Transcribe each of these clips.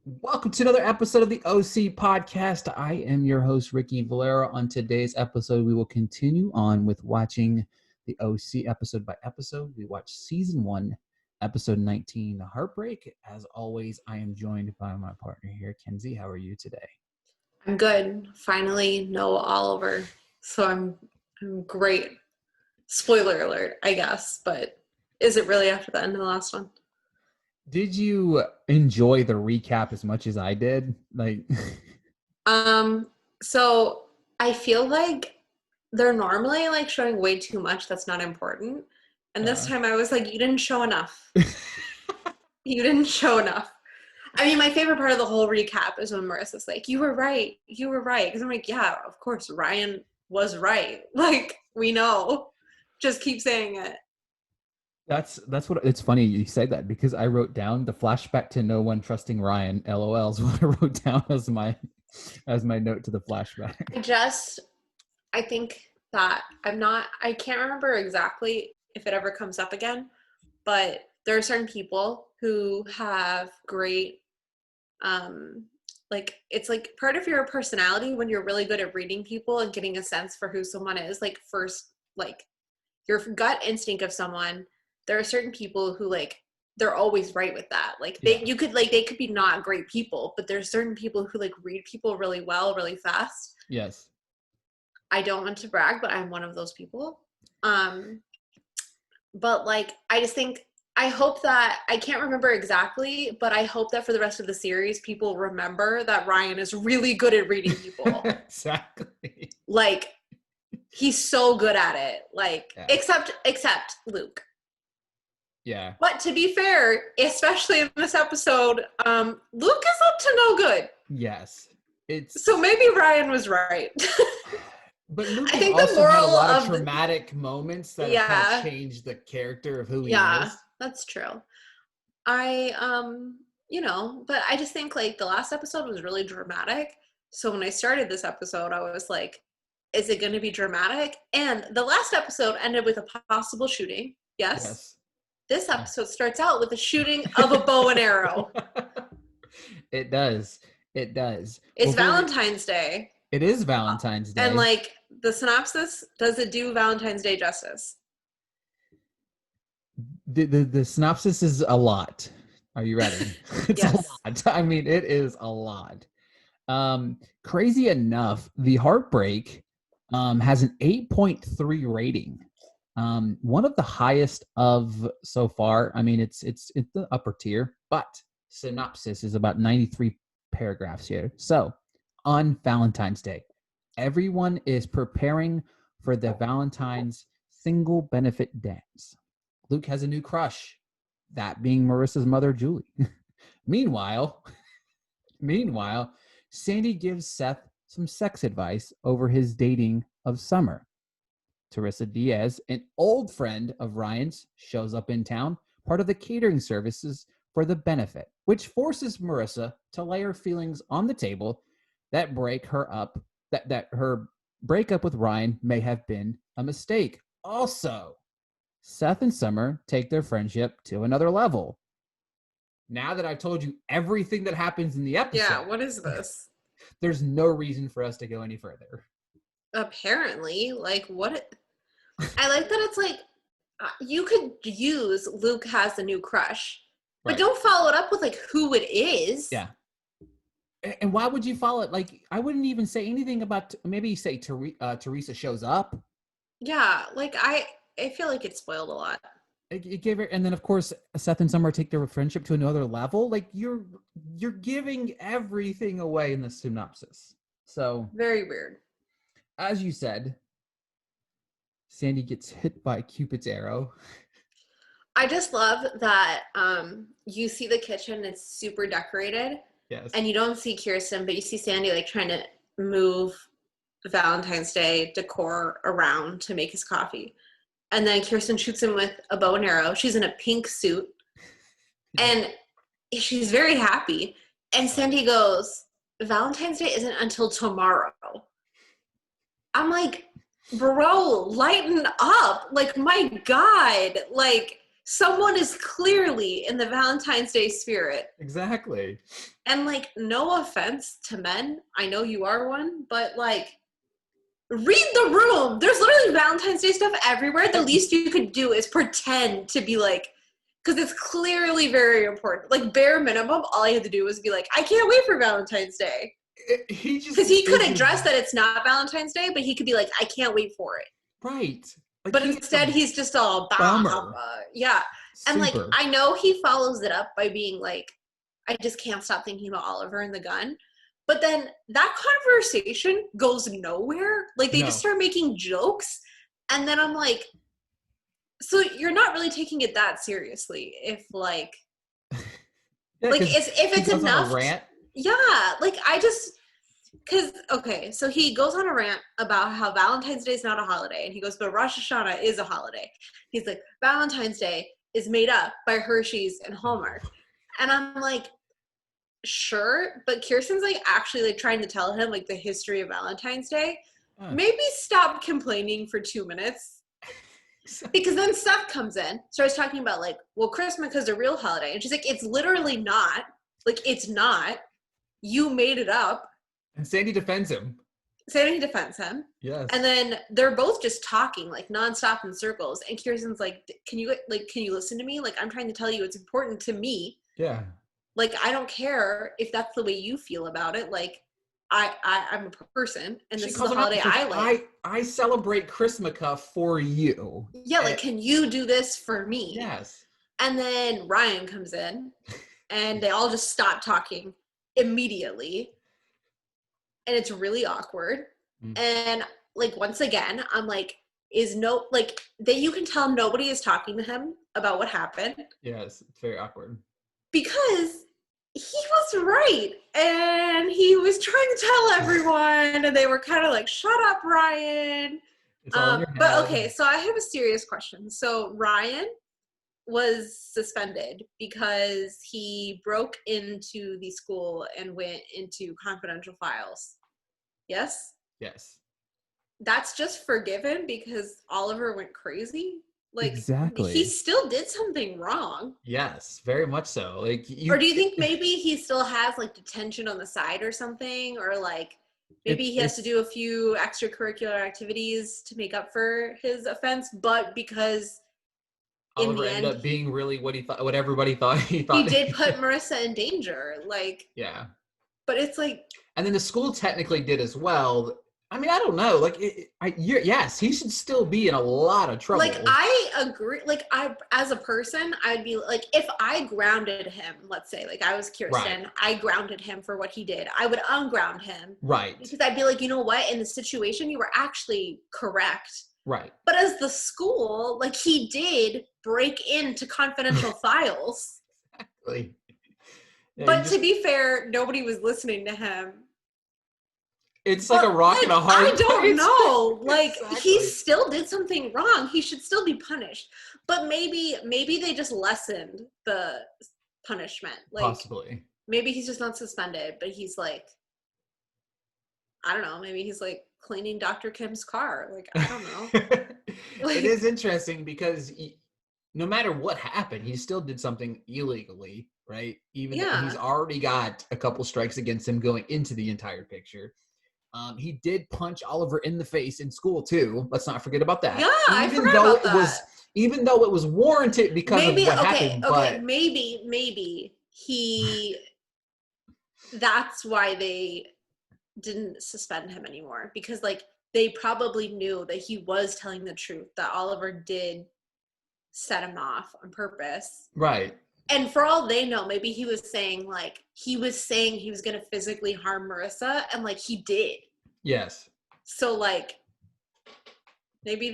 Welcome to another episode of the OC podcast. I am your host, Ricky Valera. On today's episode, we will continue on with watching the OC episode by episode. We watch season 1, episode 19, The Heartbreak. As always, I am joined by my partner here, Kenzie. How are you today? I'm good. Finally, Noah Oliver. So I'm great. Spoiler alert, I guess, but is it really after the end of the last one? Did you enjoy the recap as much as I did? So I feel like they're normally like showing way too much that's not important. And this time I was like, you didn't show enough. You didn't show enough. I mean, my favorite part of the whole recap is when Marissa's like, you were right. Because I'm like, yeah, of course, Ryan was right. Like, we know. Just keep saying it. That's what it's funny you say that, because I wrote down the flashback to no one trusting Ryan. LOL is what I wrote down as my note to the flashback. I think that I can't remember exactly if it ever comes up again, but there are certain people who have great, like, it's like part of your personality when you're really good at reading people and getting a sense for who someone is. Like, first, like, your gut instinct of someone, there are certain people who, like, they're always right with that. Like, they could be not great people, but there's certain people who, like, read people really well, really fast. Yes. I don't want to brag, but I'm one of those people. But, like, I just think, I hope that, I can't remember exactly, but I hope that for the rest of the series, people remember that Ryan is really good at reading people. Exactly. Like, he's so good at it. Like, yeah. except Luke. Yeah. But to be fair, especially in this episode, Luke is up to no good. Yes. So maybe Ryan was right. But Luke has also had a lot of traumatic moments that have kind of changed the character of who he is. Yeah, that's true. But I just think, like, the last episode was really dramatic. So when I started this episode, I was like, is it going to be dramatic? And the last episode ended with a possible shooting. Yes. This episode starts out with a shooting of a bow and arrow. It does. It's Valentine's Day. It is Valentine's Day. And, like, the synopsis, does it do Valentine's Day justice? The synopsis is a lot. Are you ready? It's a lot. I mean, it is a lot. Crazy enough, The Heartbreak has an 8.3 rating. One of the highest of so far. I mean, it's the upper tier, but synopsis is about 93 paragraphs here. So, on Valentine's Day, everyone is preparing for the Valentine's single benefit dance. Luke has a new crush, that being Marissa's mother, Julie. Meanwhile, Sandy gives Seth some sex advice over his dating of Summer. Teresa Diaz, an old friend of Ryan's, shows up in town, part of the catering services for the benefit, which forces Marissa to lay her feelings on the table that break her up, that her breakup with Ryan may have been a mistake. Also, Seth and Summer take their friendship to another level. Now that I've told you everything that happens in the episode. Yeah, what is this? There's no reason for us to go any further. Apparently, like, what? I like that it's like, you could use Luke has a new crush, but don't follow it up with, like, who it is. Yeah. And why would you follow it? Like, I wouldn't even say anything about, maybe say Teresa shows up. Yeah, like, I feel like it spoiled a lot. It gave her, and then of course Seth and Summer take their friendship to another level. Like, you're giving everything away in the synopsis. So very weird. As you said, Sandy gets hit by Cupid's arrow. I just love that you see the kitchen, it's super decorated. Yes. And you don't see Kirsten, but you see Sandy, like, trying to move Valentine's Day decor around to make his coffee. And then Kirsten shoots him with a bow and arrow. She's in a pink suit. And she's very happy. And Sandy goes, Valentine's Day isn't until tomorrow. I'm like, bro, lighten up. Like, my God. Like, someone is clearly in the Valentine's Day spirit. Exactly. And like, no offense to men, I know you are one, but like, read the room. There's literally Valentine's Day stuff everywhere. The least you could do is pretend to be like, because it's clearly very important. Like, bare minimum, all I had to do was be like, I can't wait for Valentine's Day. Because he could address that it's not Valentine's Day, but he could be like, I can't wait for it. Right. Like, but instead, he's just all bummer. Yeah. Super. And like, I know he follows it up by being like, I just can't stop thinking about Oliver and the gun. But then that conversation goes nowhere. Like, they just start making jokes. And then I'm like, so you're not really taking it that seriously if like, yeah, like if it's enough. Rant. Yeah. Like, because, okay, so he goes on a rant about how Valentine's Day is not a holiday. And he goes, but Rosh Hashanah is a holiday. He's like, Valentine's Day is made up by Hershey's and Hallmark. And I'm like, sure. But Kirsten's like actually like trying to tell him like the history of Valentine's Day. Maybe stop complaining for 2 minutes. Because then Steph comes in, starts talking about like, well, Christmas is a real holiday. And she's like, it's literally not. Like, it's not. You made it up. And Sandy defends him. Yes. And then they're both just talking like nonstop in circles. And Kirsten's like, can you listen to me? Like, I'm trying to tell you it's important to me. Yeah. Like, I don't care if that's the way you feel about it. Like, I'm a person, and this is the holiday I like. I celebrate Christmas for you. Yeah, like, can you do this for me? Yes. And then Ryan comes in, and they all just stop talking immediately. And it's really awkward. And like, once again, I'm like, you can tell nobody is talking to him about what happened. Yes, it's very awkward. Because he was right. And he was trying to tell everyone, and they were kind of like, shut up, Ryan. But okay, so I have a serious question. So Ryan was suspended because he broke into the school and went into confidential files. Yes? Yes. That's just forgiven because Oliver went crazy? Like, exactly. He still did something wrong. Yes, very much so. Like, or do you think maybe he still has like detention on the side or something? Or like maybe he has to do a few extracurricular activities to make up for his offense, but because Oliver ended up being really what everybody thought he thought. He did put Marissa in danger. Like, yeah. But it's like, and then the school technically did as well. I mean, I don't know. Like, yes, he should still be in a lot of trouble. Like, I agree. Like, as a person, I'd be like, if I grounded him, let's say, like I was Kirsten, I grounded him for what he did, I would unground him. Right. Because I'd be like, you know what? In the situation, you were actually correct. Right. But as the school, like, he did break into confidential files. Exactly. Yeah, but to be fair, nobody was listening to him. It's like a rock and a hard place. I don't know. Like, exactly. He still did something wrong. He should still be punished. But maybe they just lessened the punishment. Like, possibly. Maybe he's just not suspended, but he's like, I don't know. Maybe he's like cleaning Dr. Kim's car. Like, I don't know. It is interesting because no matter what happened, he still did something illegally, right? Even though he's already got a couple strikes against him going into the entire picture. He did punch Oliver in the face in school too. Let's not forget about that. Yeah, I forgot about that. Even though it was warranted because of what happened. But maybe that's why they didn't suspend him anymore, because like they probably knew that he was telling the truth, that Oliver did set him off on purpose. Right. And for all they know, maybe he was saying he was going to physically harm Marissa, and like he did. Yes. So like maybe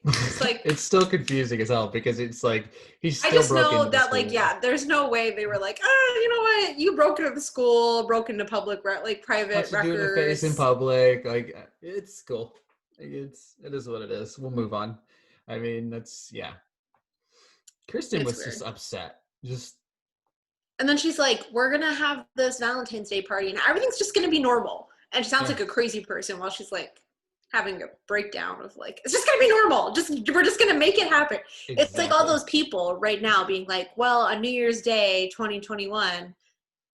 it's like it's still confusing as hell because it's like he's still I just know that like there's no way they were like, you know what, you broke into the school, broke into public private records. Do in the face in public, like it's cool. It is what it is. We'll move on. I mean, Kirsten was just upset. And then she's like, we're gonna have this Valentine's Day party and everything's just gonna be normal. And she sounds like a crazy person while she's like having a breakdown of like, it's just gonna be normal. We're just gonna make it happen. Exactly. It's like all those people right now being like, well, on New Year's Day 2021,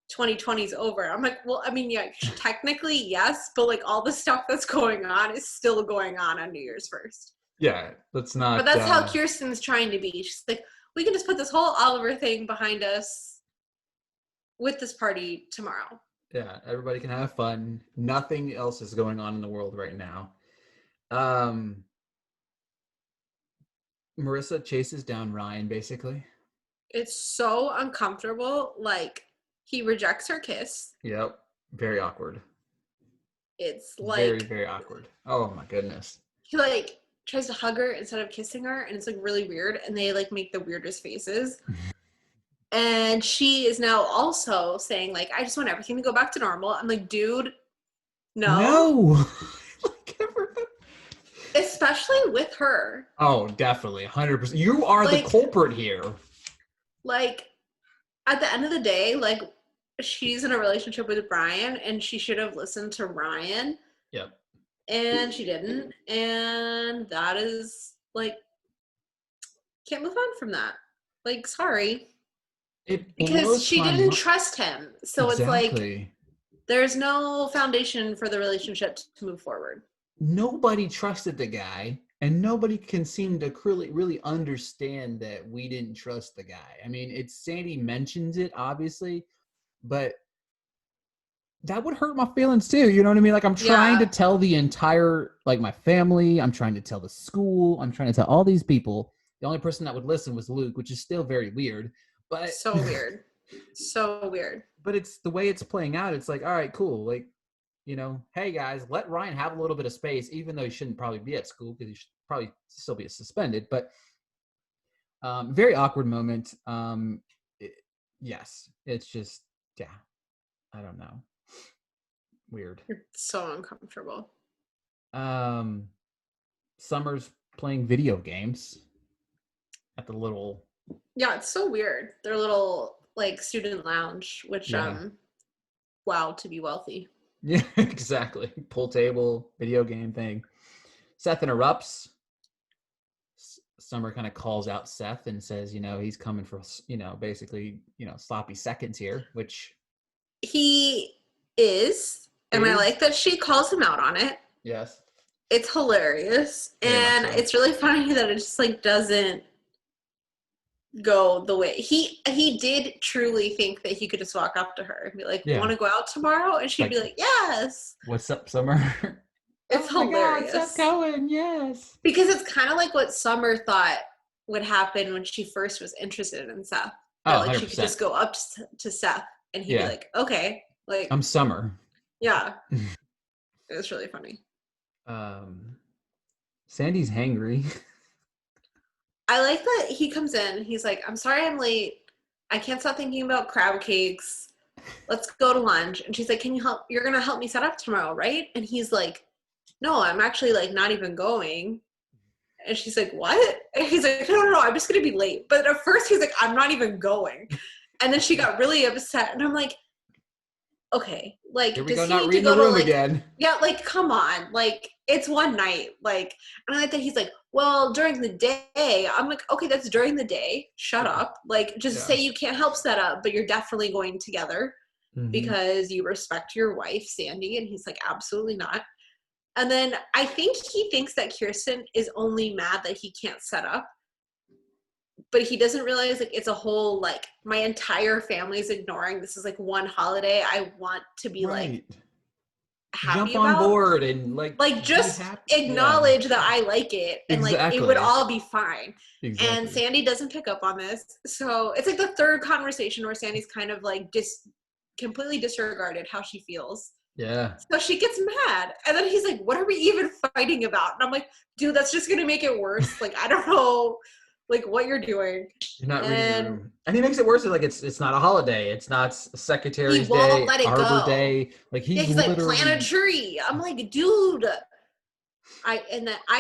2020 is over. I'm like, well, I mean, yeah, technically yes, but like all the stuff that's going on is still going on New Year's 1st. Yeah, that's not. But that's how Kirsten's trying to be. She's like, we can just put this whole Oliver thing behind us with this party tomorrow. Yeah, everybody can have fun. Nothing else is going on in the world right now. Marissa chases down Ryan, basically. It's so uncomfortable. Like, he rejects her kiss. Yep. Very awkward. It's like... Very, very awkward. Oh, my goodness. He, like, tries to hug her instead of kissing her, and it's, like, really weird, and they, like, make the weirdest faces. And she is now also saying, like, I just want everything to go back to normal. I'm like, dude, no. Especially with her. Oh, definitely. 100%. You are like, the culprit here. Like, at the end of the day, like, she's in a relationship with Brian, and she should have listened to Ryan. Yep. And she didn't. And that is, like, can't move on from that. Like, sorry. Because she didn't trust him. So exactly. It's like, there's no foundation for the relationship to move forward. Nobody trusted the guy, and nobody can seem to really understand that we didn't trust the guy. I mean, Sandy mentions it, obviously, but that would hurt my feelings too. You know what I mean? Like, I'm trying to tell the entire, like, my family, I'm trying to tell the school, I'm trying to tell all these people. The only person that would listen was Luke, which is still very weird. But so weird. So weird. But it's the way it's playing out. It's like, all right, cool. Like, you know, hey guys, let Ryan have a little bit of space, even though he shouldn't probably be at school because he should probably still be suspended. But very awkward moment. Yes, it's just, yeah, I don't know. Weird. You're so uncomfortable. Summer's playing video games at the little. Yeah, it's so weird. Their little, like, student lounge, which, wow, to be wealthy. Yeah, exactly. Pool table, video game thing. Seth interrupts. Summer kind of calls out Seth and says, you know, he's coming for, you know, basically, you know, sloppy seconds here, which. He is. And I like that she calls him out on it. Yes. It's hilarious. And it's really funny that it just, like, doesn't go the way he did truly think that he could just walk up to her and be like, want to go out tomorrow? And she'd be like, yes. What's up, Summer? It's hilarious. God, Seth Cohen, yes. Because it's kind of like what Summer thought would happen when she first was interested in Seth. That, like, 100%. She could just go up to Seth and he'd be like, okay, like, I'm Summer. Yeah. It was really funny. Sandy's hangry. I like that he comes in. He's like, I'm sorry I'm late. I can't stop thinking about crab cakes. Let's go to lunch. And she's like, can you help? You're going to help me set up tomorrow, right? And he's like, no, I'm actually, like, not even going. And she's like, what? And he's like, no, I'm just going to be late. But at first he's like, I'm not even going. And then she got really upset. And I'm like, okay, like, here we go, not reading the room like, again. Yeah, like, come on, like, it's one night, like, and I like that he's like, well, during the day. I'm like, okay, that's during the day. Shut up. Like, just say you can't help set up, but you're definitely going together because you respect your wife, Sandy. And he's like, absolutely not. And then I think he thinks that Kirsten is only mad that he can't set up. But he doesn't realize, like, it's a whole, like, my entire family is ignoring. This is, like, one holiday I want to be, like, happy Jump on board and, like just acknowledge that I like it. And, like, it would all be fine. Exactly. And Sandy doesn't pick up on this. So it's, like, the third conversation where Sandy's kind of, like, completely disregarded how she feels. Yeah. So she gets mad. And then he's like, what are we even fighting about? And I'm like, dude, that's just going to make it worse. Like, I don't know. Like, what you're doing. You're not reading the room. And he makes it work. Like, it's not a holiday. It's not Secretary's Day, Arbor Day. Like, he's like, plant a tree. I'm like, dude. I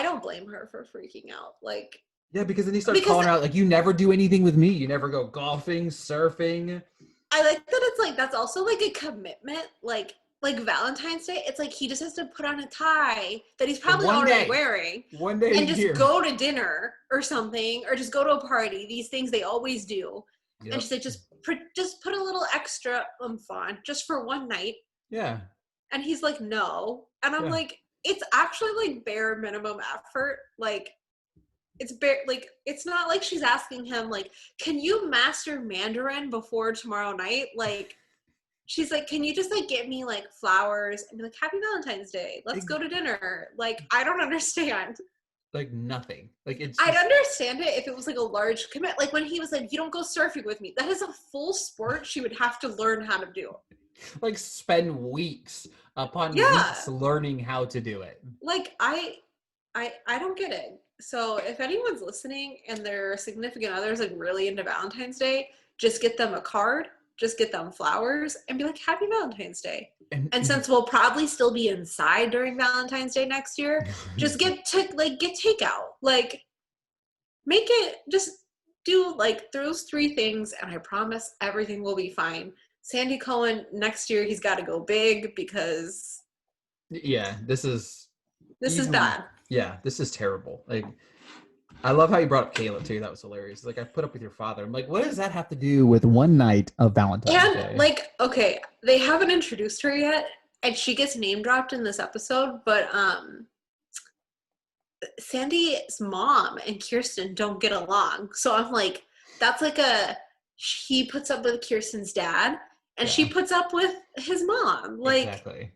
don't blame her for freaking out. Like, yeah, because then he starts calling her out, like, you never do anything with me. You never go golfing, surfing. I like that it's like, that's also, like, a commitment. Like, like Valentine's Day, it's like he just has to put on a tie that he's probably already wearing. One day and just year. go to dinner or something, or just go to a party. These things they always do. Yep. And she's like, just put a little extra oomph on just for one night. Yeah. And he's like, no. And I'm like, it's actually like bare minimum effort. Like, it's not like she's asking him like, can you master Mandarin before tomorrow night? Like, she's like, can you just like get me like flowers and be like, happy Valentine's Day, let's go to dinner. Like, I don't understand. Like nothing. Like it's I'd understand it if it was like a large commit. Like when he was like, you don't go surfing with me. That is a full sport she would have to learn how to do. Like spend weeks upon weeks learning how to do it. Like I don't get it. So if anyone's listening and their significant other's like really into Valentine's Day, just get them a card, just get them flowers, and be like, happy Valentine's Day. And since we'll probably still be inside during Valentine's Day next year, just get takeout. Like, make it, just do like those 3 things, and I promise everything will be fine. Sandy Cohen, next year he's got to go big, because this is bad. Yeah, this is terrible. Like, I love how you brought up Caleb too. That was hilarious. Like, I put up with your father. I'm like, what does that have to do with one night of Valentine's Day? And like, okay, they haven't introduced her yet, and she gets name dropped in this episode, but Sandy's mom and Kirsten don't get along. So I'm like, that's like he puts up with Kirsten's dad, and she puts up with his mom. Like, exactly.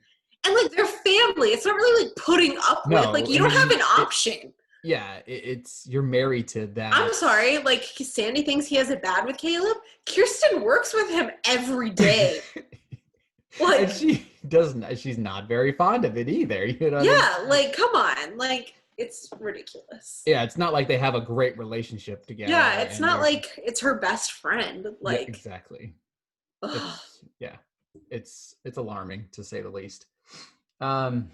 And like, they're family. It's not really like putting up with. Like, you don't have an option. It's you're married to that. I'm sorry. Like, Sandy thinks he has it bad with Caleb. Kirsten works with him every day. Like, and she doesn't. She's not very fond of it either. You know? Like, come on. Like, it's ridiculous. Yeah, it's not like they have a great relationship together. Yeah, it's not like it's her best friend. Like, exactly. It's alarming, to say the least. Let's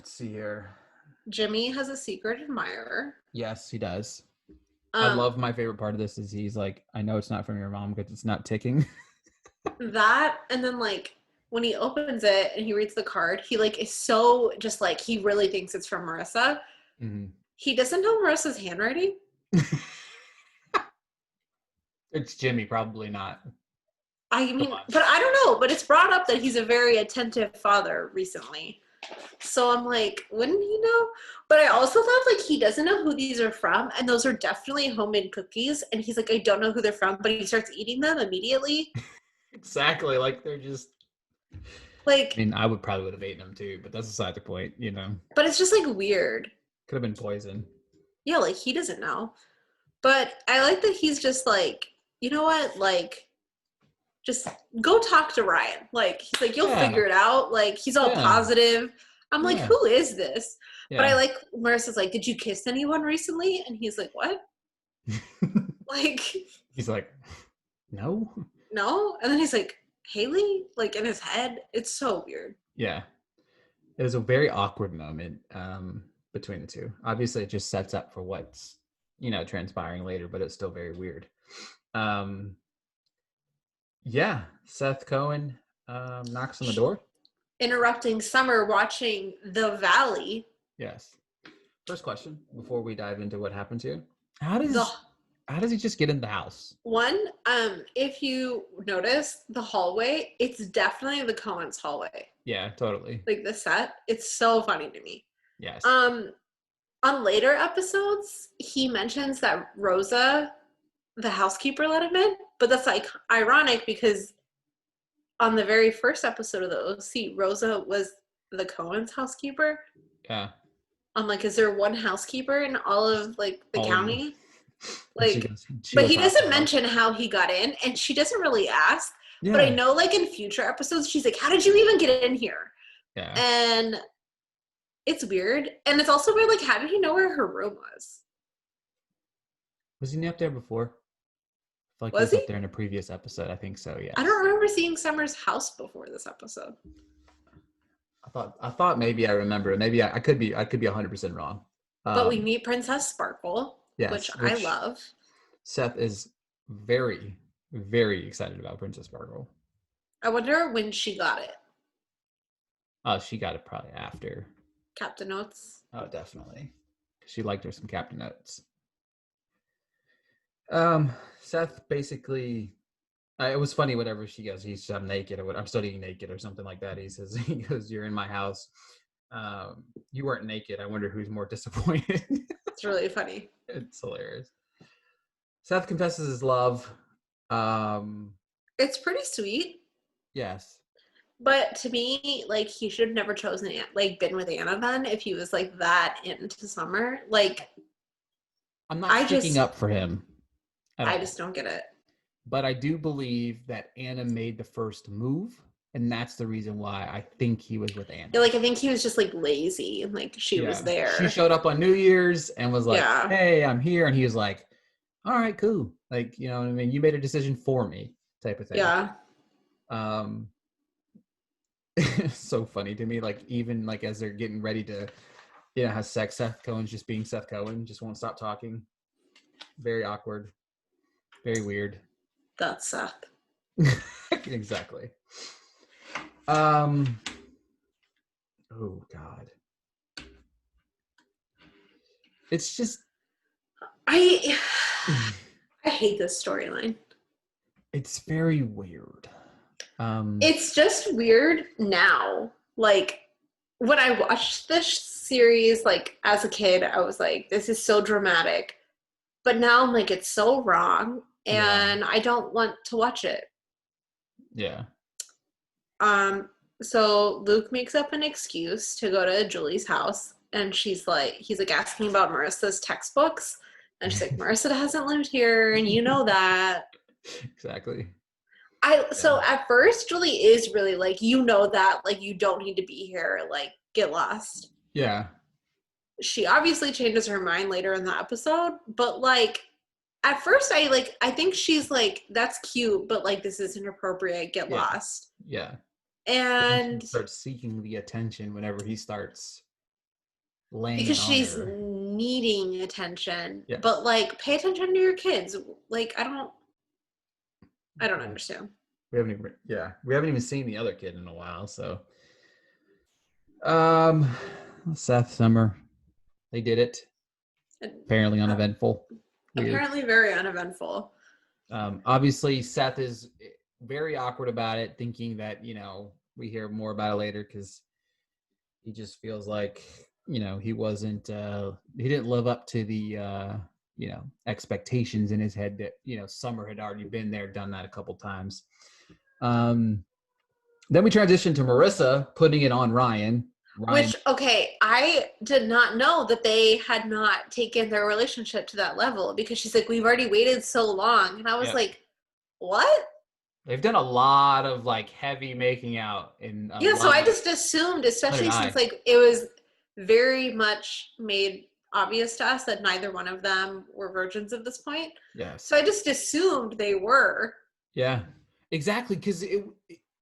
see here. Jimmy has a secret admirer. Yes, he does. I love, my favorite part of this is he's like, I know it's not from your mom because it's not ticking. That, and then like when he opens it and he reads the card, he like is so just like, he really thinks it's from Marissa. Mm-hmm. He doesn't know Marissa's handwriting. It's Jimmy, probably not. I mean, but I don't know, but it's brought up that he's a very attentive father recently. So I'm like, wouldn't he know? But I also thought like he doesn't know who these are from, and those are definitely homemade cookies. And he's like, I don't know who they're from, but he starts eating them immediately. Exactly, like they're just like. I mean, I would have eaten them too, but that's beside the point, you know. But it's just like weird. Could have been poison. Yeah, like he doesn't know. But I like that he's just like, you know what, like, just go talk to Ryan. Like, he's like, you'll figure it out. Like, he's all positive. I'm like, who is this? Yeah. But I like, Marissa's like, did you kiss anyone recently? And he's like, what? Like. He's like, no. And then he's like, Haley? Like, in his head. It's so weird. Yeah. It was a very awkward moment between the two. Obviously, it just sets up for what's, transpiring later, but it's still very weird. Seth Cohen knocks on the door. Interrupting Summer watching The Valley. Yes. First question before we dive into what happens here. How does he just get in the house? One, if you notice the hallway, it's definitely the Cohen's hallway. Yeah, totally. Like the set. It's so funny to me. Yes. On later episodes, he mentions that Rosa, the housekeeper, let him in, but that's like ironic because on the very first episode of the OC, Rosa was the Cohen's housekeeper. Yeah. I'm like, is there one housekeeper in all of like the county? Like, but he doesn't mention how he got in, and she doesn't really ask. Yeah. But I know, like in future episodes, she's like, "How did you even get in here?" Yeah. And it's weird, and it's also weird. Like, how did he know where her room was? Was he up there before? I feel like was he was up there in a previous episode. I think so. Yeah. I don't remember seeing Summer's house before this episode. I thought maybe I remember it. Maybe I could be 100% wrong. But we meet Princess Sparkle, yes, which I love. Seth is very, very excited about Princess Sparkle. I wonder when she got it. Oh, she got it probably after. Captain Oates. Oh, definitely. She liked her some Captain Oates. Seth basically, it was funny. Whatever she goes, he said, "I'm naked," or "I'm studying naked," or something like that. He says, "He goes, you're in my house. You weren't naked. I wonder who's more disappointed." It's really funny. It's hilarious. Seth confesses his love. It's pretty sweet. Yes. But to me, like, he should have never chosen like been with Anna then if he was like that into Summer. Like, I'm not sticking up for him at all. I just don't get it. But I do believe that Anna made the first move, and that's the reason why I think he was with Anna. Yeah, like, I think he was just like lazy and like she was there. She showed up on New Year's and was like, Yeah. "Hey, I'm here," and he was like, "All right, cool." Like, you know what I mean? You made a decision for me, type of thing. Yeah. So funny to me. Like, even like as they're getting ready to, have sex, Seth Cohen's just being Seth Cohen, just won't stop talking. Very awkward. Very weird. That's Seth. Exactly. Oh God. It's just I hate this storyline. It's very weird. It's just weird now. Like, when I watched this series, like, as a kid, I was like, this is so dramatic. But now I'm like, it's so wrong, and I don't want to watch it. Yeah. So Luke makes up an excuse to go to Julie's house, and he's like asking about Marissa's textbooks, and she's like, Marissa hasn't lived here, and you know that. Exactly. So at first, Julie is really like, you know that, like, you don't need to be here, like, get lost. Yeah. She obviously changes her mind later in the episode, but like, at first I think she's like, that's cute, but like, this isn't appropriate, get lost. Yeah. And she starts seeking the attention whenever he starts laying because it on she's her. needing attention. Yes. But like, pay attention to your kids. Like, I don't understand. We haven't even seen the other kid in a while, so Seth, Summer, they did it. Apparently uneventful. Apparently very uneventful. Obviously Seth is very awkward about it, thinking that, we hear more about it later, because he just feels like, he wasn't, he didn't live up to the, expectations in his head that, Summer had already been there, done that a couple times. Then we transition to Marissa putting it on Ryan. Which, okay, I did not know that they had not taken their relationship to that level, because she's like, we've already waited so long. And I was like, what? They've done a lot of like heavy making out in so I just assumed, especially since like it was very much made obvious to us that neither one of them were virgins at this point. Yes. So I just assumed they were. Yeah, exactly, because it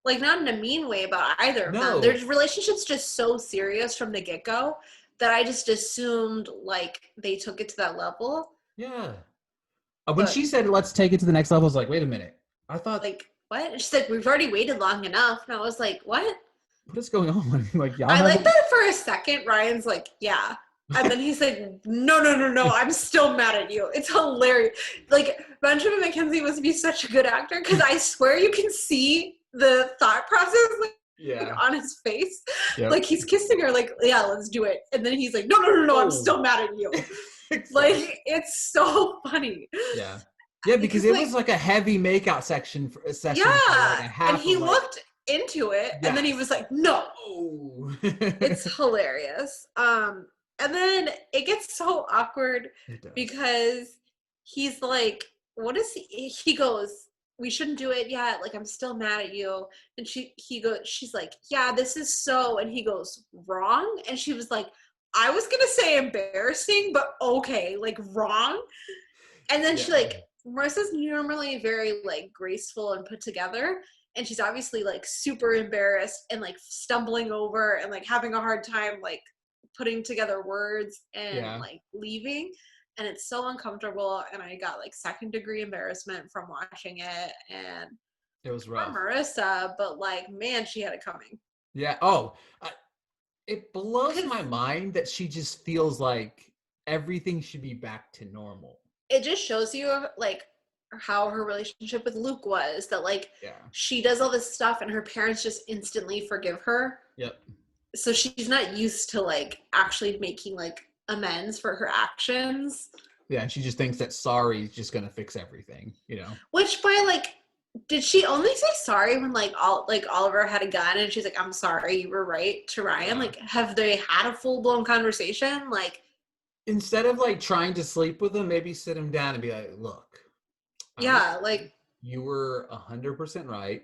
like, not in a mean way about either of them. Their relationship's just so serious from the get-go that I just assumed like they took it to that level. Yeah. When she said, let's take it to the next level, I was like, wait a minute. I thought, like, what? And she's like, we've already waited long enough. And I was like, what? What is going on? Like, y'all I like that for a second. Ryan's like, yeah. And then he's like, no, I'm still mad at you. It's hilarious. Like, Benjamin McKenzie must be such a good actor, because I swear you can see the thought process like, on his face. Yep. Like, he's kissing her, like, yeah, let's do it. And then he's like, no, I'm still mad at you. Exactly. Like, it's so funny. Yeah. Yeah, because it was like a heavy makeout session for like a half. And he looked into it, and then he was like, no. It's hilarious. And then it gets so awkward because he's like, what is he goes, we shouldn't do it yet, like, I'm still mad at you. And she's like, yeah, this is so, and he goes, wrong? And she was like, I was gonna say embarrassing, but okay, like, wrong. And then she like, Marissa's normally very like graceful and put together, and she's obviously like super embarrassed and like stumbling over and like having a hard time like putting together words and like leaving. and it's so uncomfortable, and I got like second-degree embarrassment from watching it, and it was rough. Marissa, but like, man, she had it coming. Yeah. Oh, it blows my mind that she just feels like everything should be back to normal. It just shows you like how her relationship with Luke was, that like Yeah. she does all this stuff and her parents just instantly forgive her. Yep. So she's not used to like actually making like amends for her actions. Yeah, and she just thinks that sorry is just gonna fix everything, you know. Which by like, did she only say sorry when like Oliver had a gun and she's like, I'm sorry, you were right, to Ryan? Like, have they had a full-blown conversation? Like, instead of like trying to sleep with him, maybe sit him down and be like, look, yeah, like, you were 100% right.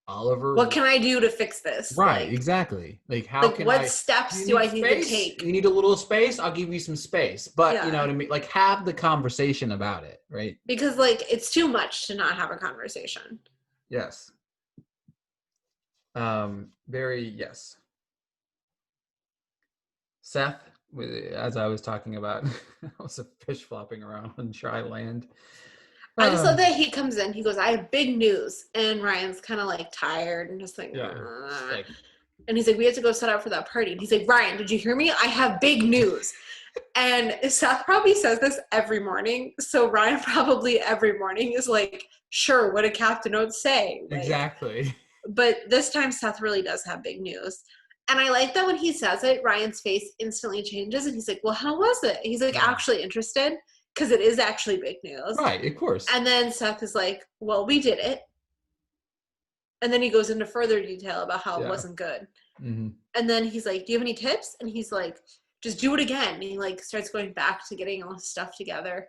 Oliver, what can I do to fix this? Right, like, exactly. Like, how like can what steps do I need to take? You need a little space, I'll give you some space. But Yeah. you know what I mean? Like, have the conversation about it, right? Because like it's too much to not have a conversation. Yes. Yes. Seth, as I was talking about, I was a fish flopping around on dry land. I just love that he comes in, he goes, I have big news. And Ryan's kind of like tired and just like, and he's like, we have to go set up for that party. And he's like, Ryan, did you hear me? I have big news. And Seth probably says this every morning. So Ryan probably every morning is like, sure, what did Captain Oates say? Like, exactly. But this time Seth really does have big news. And I like that when he says it, Ryan's face instantly changes. And he's like, well, how was it? He's like, actually interested. Because it is actually big news. Right, of course. And then Seth is like, well, we did it. And then he goes into further detail about how it wasn't good. Mm-hmm. And then he's like, do you have any tips? And he's like, just do it again. And he like starts going back to getting all his stuff together.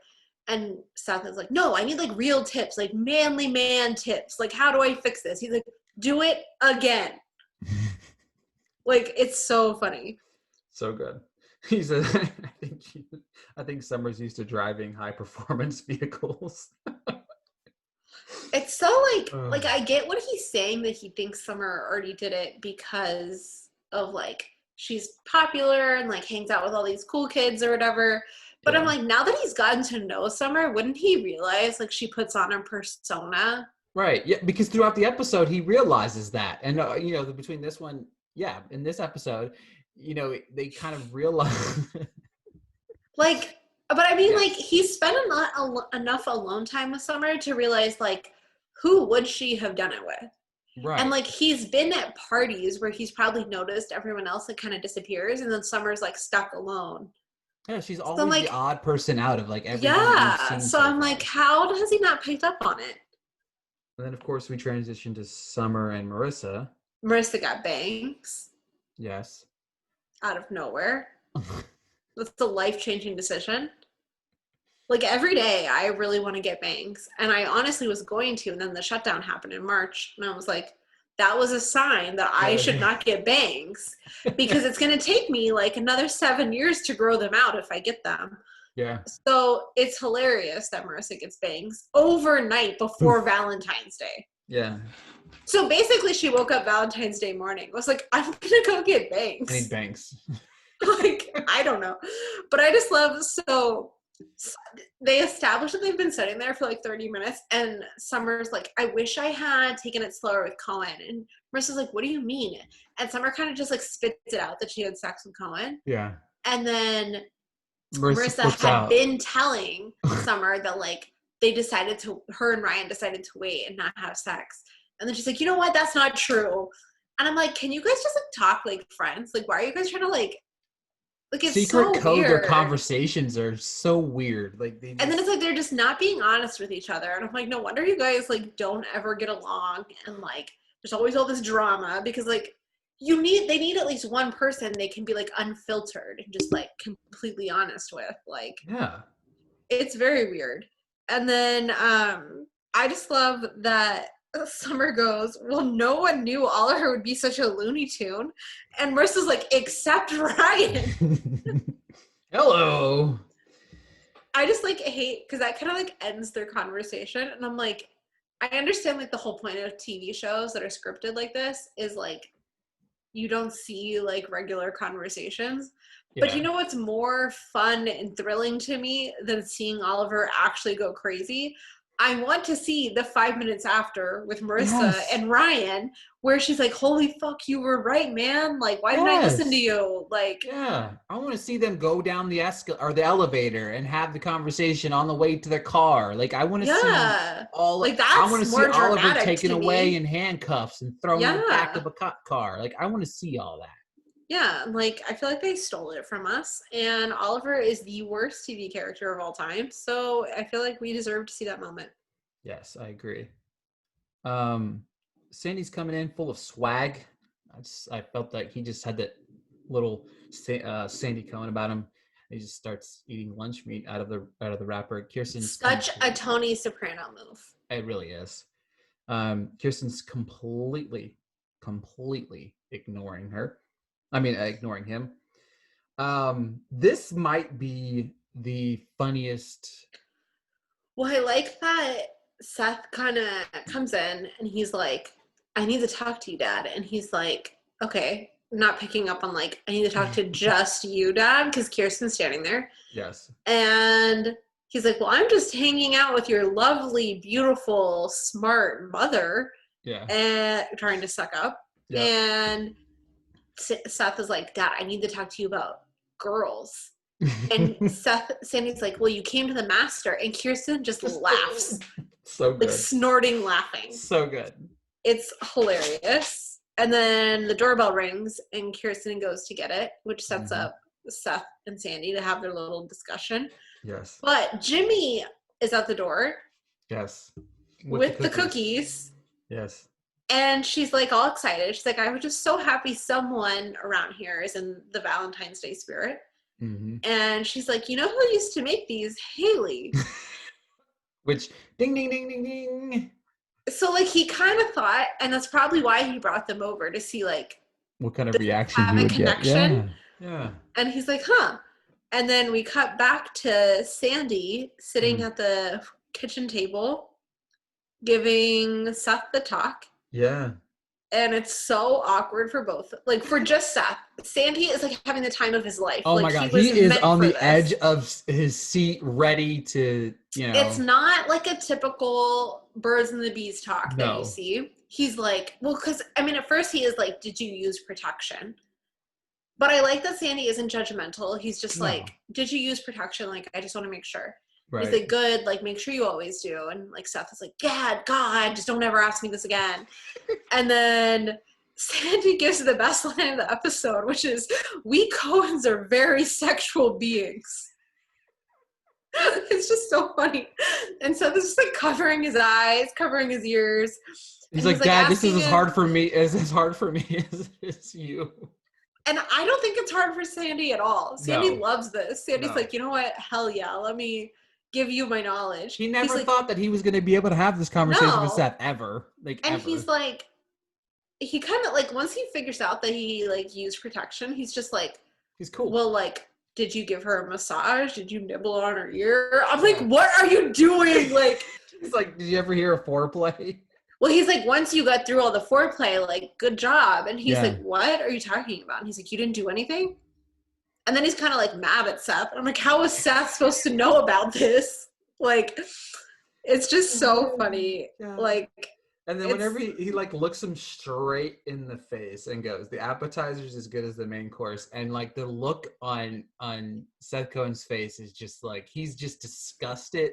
And Seth is like, no, I need like real tips, like manly man tips. Like, how do I fix this? He's like, do it again. Like, it's so funny. So good. He said, I think Summer's used to driving high performance vehicles. It's so like I get what he's saying, that he thinks Summer already did it because of like she's popular and like hangs out with all these cool kids or whatever. But I'm like, now that he's gotten to know Summer, wouldn't he realize like she puts on a persona? Right. Yeah, because throughout the episode he realizes that. And you know, between this one, in this episode, you know, they kind of realize like, but I mean, like, he spent enough alone time with Summer to realize, like, who would she have done it with? Right. And, like, he's been at parties where he's probably noticed everyone else, like, kind of disappears, and then Summer's, like, stuck alone. Yeah, she's always like, the odd person out of, like, everyone that we've seen so I'm like, how has he not picked up on it? And then, of course, we transition to Summer and Marissa. Marissa got bangs. Yes. Out of nowhere. That's a life-changing decision. Like, every day, I really want to get bangs. And I honestly was going to, and then the shutdown happened in March. And I was like, that was a sign that I should not get bangs. Because it's going to take me, like, another 7 years to grow them out if I get them. Yeah. So, it's hilarious that Marissa gets bangs overnight before Valentine's Day. Yeah. So, basically, she woke up Valentine's Day morning. Was like, I'm going to go get bangs. I need bangs. Like, I don't know. But I just love, so they established that they've been sitting there for like 30 minutes, and Summer's like, I wish I had taken it slower with Cohen. And Marissa's like, what do you mean? And Summer kind of just like spits it out that she had sex with Cohen. Yeah. And then Marissa had been telling Summer that like her and Ryan decided to wait and not have sex. And then she's like, you know what? That's not true. And I'm like, can you guys just like talk like friends? Like, why are you guys trying to like it's secret so code weird. Their conversations are so weird. Like, and then it's like they're just not being honest with each other. And I'm like, no wonder you guys like don't ever get along. And like, there's always all this drama because like they need at least one person they can be like unfiltered and just like completely honest with. Like, yeah, it's very weird. And then I just love that Summer goes, well, no one knew Oliver would be such a Looney Tune. And Marissa's like, except Ryan. Hello. I just like hate, because that kind of like ends their conversation. And I'm like, I understand like the whole point of TV shows that are scripted like this is like you don't see like regular conversations. Yeah. But you know what's more fun and thrilling to me than seeing Oliver actually go crazy? I want to see the 5 minutes after with Marissa and Ryan, where she's like, holy fuck, you were right, man. Like, why didn't I listen to you? Like, yeah, I want to see them go down the the elevator and have the conversation on the way to their car. Like, I want to see all, like, I want that's to see more Oliver dramatic taken to away me. in handcuffs and thrown in the back of a cop car. Like, I want to see all that. Yeah, like, I feel like they stole it from us, and Oliver is the worst TV character of all time, so I feel like we deserve to see that moment. Yes, I agree. Sandy's coming in full of swag. I felt like he just had that little Sandy cone about him. He just starts eating lunch meat out of the wrapper. Kirsten's Such a Tony Soprano move. It really is. Kirsten's completely ignoring her. I mean, ignoring him. This might be the funniest. Well, I like that Seth kind of comes in and he's like, I need to talk to you, Dad. And he's like, okay, not picking up on like, I need to talk to just you, Dad, because Kirsten's standing there. Yes. And he's like, well, I'm just hanging out with your lovely, beautiful, smart mother. Yeah. And trying to suck up. Yeah. And Seth is like, Dad, I need to talk to you about girls. And Sandy's like, well, you came to the master. And Kirsten just laughs. So good. Like snorting laughing. So good. It's hilarious. And then the doorbell rings and Kirsten goes to get it, which sets up Seth and Sandy to have their little discussion. Yes. But Jimmy is at the door. Yes. With the cookies. Yes. And she's like all excited. She's like, I was just so happy someone around here is in the Valentine's Day spirit. Mm-hmm. And she's like, you know who used to make these? Haley. Which, ding, ding, ding, ding, ding. So, like, he kind of thought, and that's probably why he brought them over to see, like, what kind of reaction you would connection. Get. Yeah. And he's like, huh. And then we cut back to Sandy sitting at the kitchen table, giving Seth the talk. Yeah. And it's so awkward for both. Like, for just Seth. Sandy is, like, having the time of his life. Oh, like, my God. He is on the edge of his seat, ready to, you know. It's not, like, a typical birds and the bees talk that you see. He's like, well, because, I mean, at first he is like, did you use protection? But I like that Sandy isn't judgmental. He's just like, did you use protection? Like, I just want to make sure. Right. He's like, good, like, make sure you always do. And, like, Seth is like, God, just don't ever ask me this again. And then Sandy gives the best line of the episode, which is, we Coens are very sexual beings. It's just so funny. And Seth is just, like, covering his eyes, covering his ears. He's like, Dad, this is as hard for me as it's you. And I don't think it's hard for Sandy at all. Sandy loves this. Sandy's like, you know what? Hell yeah. Let me give you my knowledge. He never thought that he was going to be able to have this conversation with Seth ever. And he's like, he kind of like, once he figures out that he like used protection, he's just like, he's cool. Well, like, did you give her a massage? Did you nibble on her ear? I'm like, what are you doing? Like, he's like, did you ever hear a foreplay? Well, he's like, once you got through all the foreplay, like, good job. And he's like, what are you talking about? And he's like, you didn't do anything? And then he's kind of like mad at Seth. And I'm like, how is Seth supposed to know about this? Like, it's just so funny. Yeah. Like, and then whenever he like looks him straight in the face and goes, the appetizer's as good as the main course. And like the look on Seth Cohen's face is just like, he's just disgusted.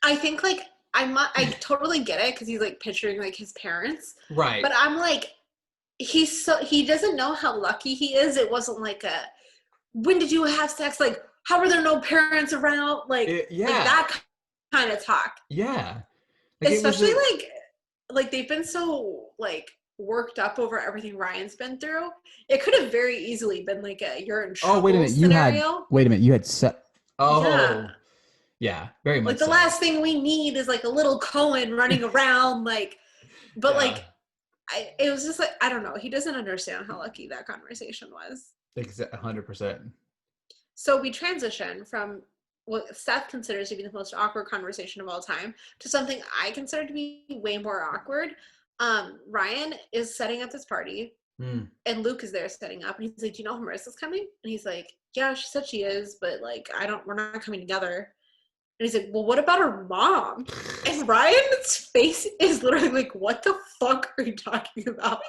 I think like, I totally get it because he's like picturing like his parents. Right. But I'm like, he doesn't know how lucky he is. It wasn't like when did you have sex? Like, how were there no parents around? Like, like that kind of talk. Yeah. Like, especially like they've been so like worked up over everything Ryan's been through. It could have very easily been like a you're in trouble scenario. You had set. Oh. Yeah. Yeah, very much. Like the last thing we need is like a little Cohen running around, like. But like, it was just like, I don't know. He doesn't understand how lucky that conversation was. 100%. So we transition from what Seth considers to be the most awkward conversation of all time to something I consider to be way more awkward. Ryan is setting up this party And Luke is there setting up, and he's like, "Do you know Marissa's coming?" And he's like, "Yeah, she said she is, but like, we're not coming together." And he's like, "Well, what about her mom?" And Ryan's face is literally like, "What the fuck are you talking about?"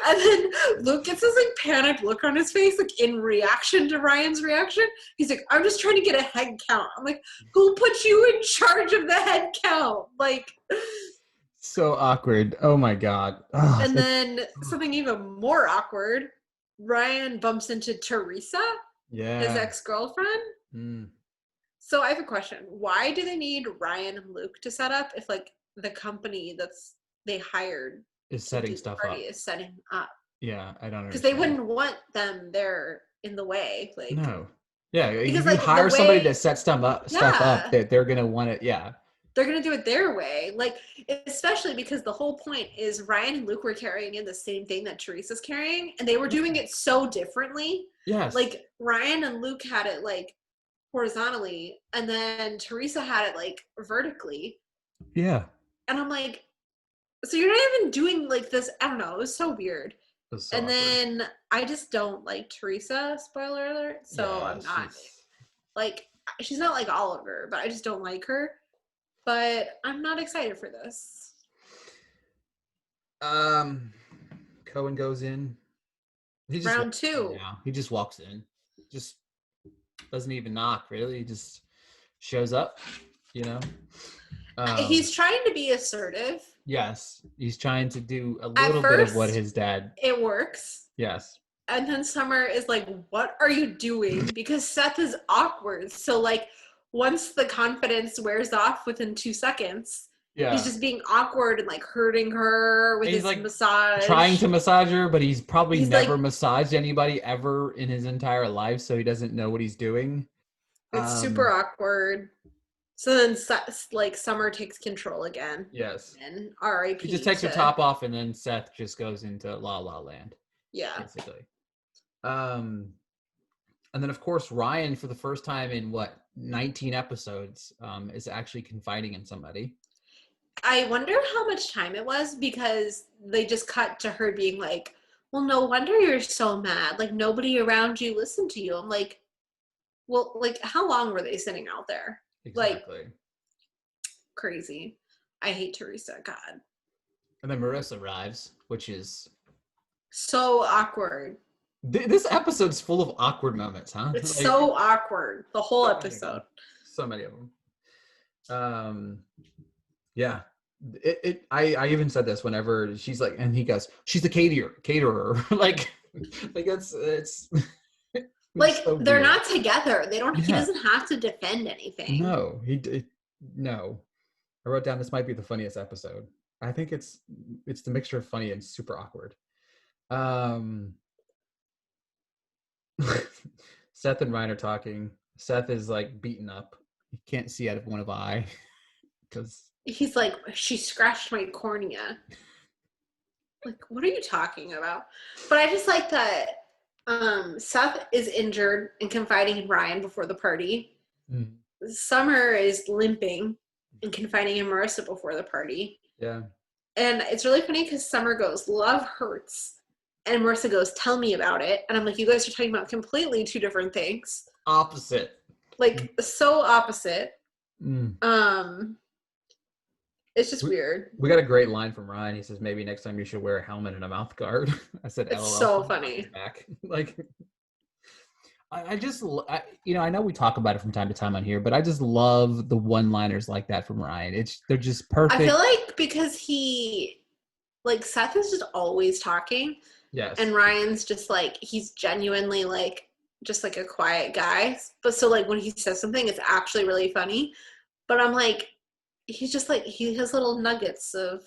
And then Luke gets this like panicked look on his face, like in reaction to Ryan's reaction. He's like, "I'm just trying to get a head count." I'm like, "Who put you in charge of the head count?" Like, so awkward. Oh my God. Oh, and then something even more awkward, Ryan bumps into Teresa, his ex-girlfriend. So I have a question. Why do they need Ryan and Luke to set up if like the company they hired is setting stuff up? Is setting up. Yeah, I don't understand. Because they wouldn't want them there in the way. Like, no. Yeah, because if you like hire somebody to set stuff up, that they're gonna want it. Yeah. They're gonna do it their way. Like, especially because the whole point is Ryan and Luke were carrying in the same thing that Teresa's carrying, and they were doing it so differently. Yes. Like Ryan and Luke had it like horizontally, and then Teresa had it like vertically. Yeah. And I'm like, so you're not even doing like this. I don't know. It was so weird. So and awkward. Then I just don't like Teresa, spoiler alert. So yeah, I'm not like, she's not like Oliver, but I just don't like her. But I'm not excited for this. Cohen goes in. Round 2. He just walks in. Just doesn't even knock, really. He just shows up, you know. He's trying to be assertive. Yes. He's trying to do a little bit of what his dad. It works. Yes. And then Summer is like, "What are you doing?" Because Seth is awkward. So like, once the confidence wears off within 2 seconds, he's just being awkward and like hurting her with his like massage. Trying to massage her, but he's probably never massaged anybody ever in his entire life, so he doesn't know what he's doing. It's super awkward. So then like Summer takes control again. Yes. And R.I.P. He just takes her top off, and then Seth just goes into La La Land. Yeah. Basically. And then of course Ryan, for the first time in 19 episodes, is actually confiding in somebody. I wonder how much time it was, because they just cut to her being like, "Well, no wonder you're so mad. Like, nobody around you listened to you." I'm like, well, like, how long were they sitting out there? Exactly. Like, crazy. I hate Teresa. God. And then Marissa arrives, which is so awkward. This episode's full of awkward moments, huh? It's like, so awkward. The whole episode. So many of them. Yeah. I even said this whenever she's like, and he goes, "She's the caterer." like it's like so they're weird. Not together. They don't. Yeah. He doesn't have to defend anything. No, no. I wrote down, this might be the funniest episode. I think it's the mixture of funny and super awkward. Seth and Ryan are talking. Seth is like beaten up. He can't see out of one eye because he's like, "She scratched my cornea." Like, what are you talking about? But I just like that Seth is injured and confiding in Ryan before the party. Summer is limping and confiding in Marissa before the party. Yeah. And it's really funny because Summer goes, "Love hurts." And Marissa goes, "Tell me about it." And I'm like, you guys are talking about completely 2 different things. Opposite. Like, so opposite. It's just weird. We got a great line from Ryan. He says, "Maybe next time you should wear a helmet and a mouth guard." I said, "It's LOL." So funny. Back. Like, I just, I know we talk about it from time to time on here, but I just love the one-liners like that from Ryan. They're just perfect. I feel like because Seth is just always talking. Yes. And Ryan's just like, he's genuinely like, just like a quiet guy. But so like when he says something, it's actually really funny. But I'm like, he's just like, he has little nuggets of.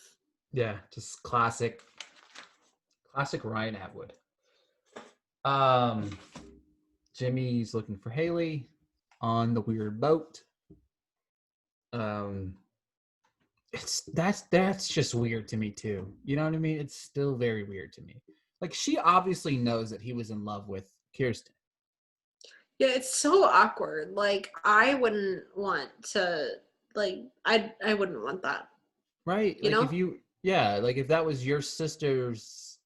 Yeah, just classic Ryan Atwood. Jimmy's looking for Haley on the weird boat. That's just weird to me too. You know what I mean? It's still very weird to me. Like, she obviously knows that he was in love with Kirsten. Yeah, it's so awkward. Like, I wouldn't want to, like, I wouldn't want that. Right. You know? If that was your sister's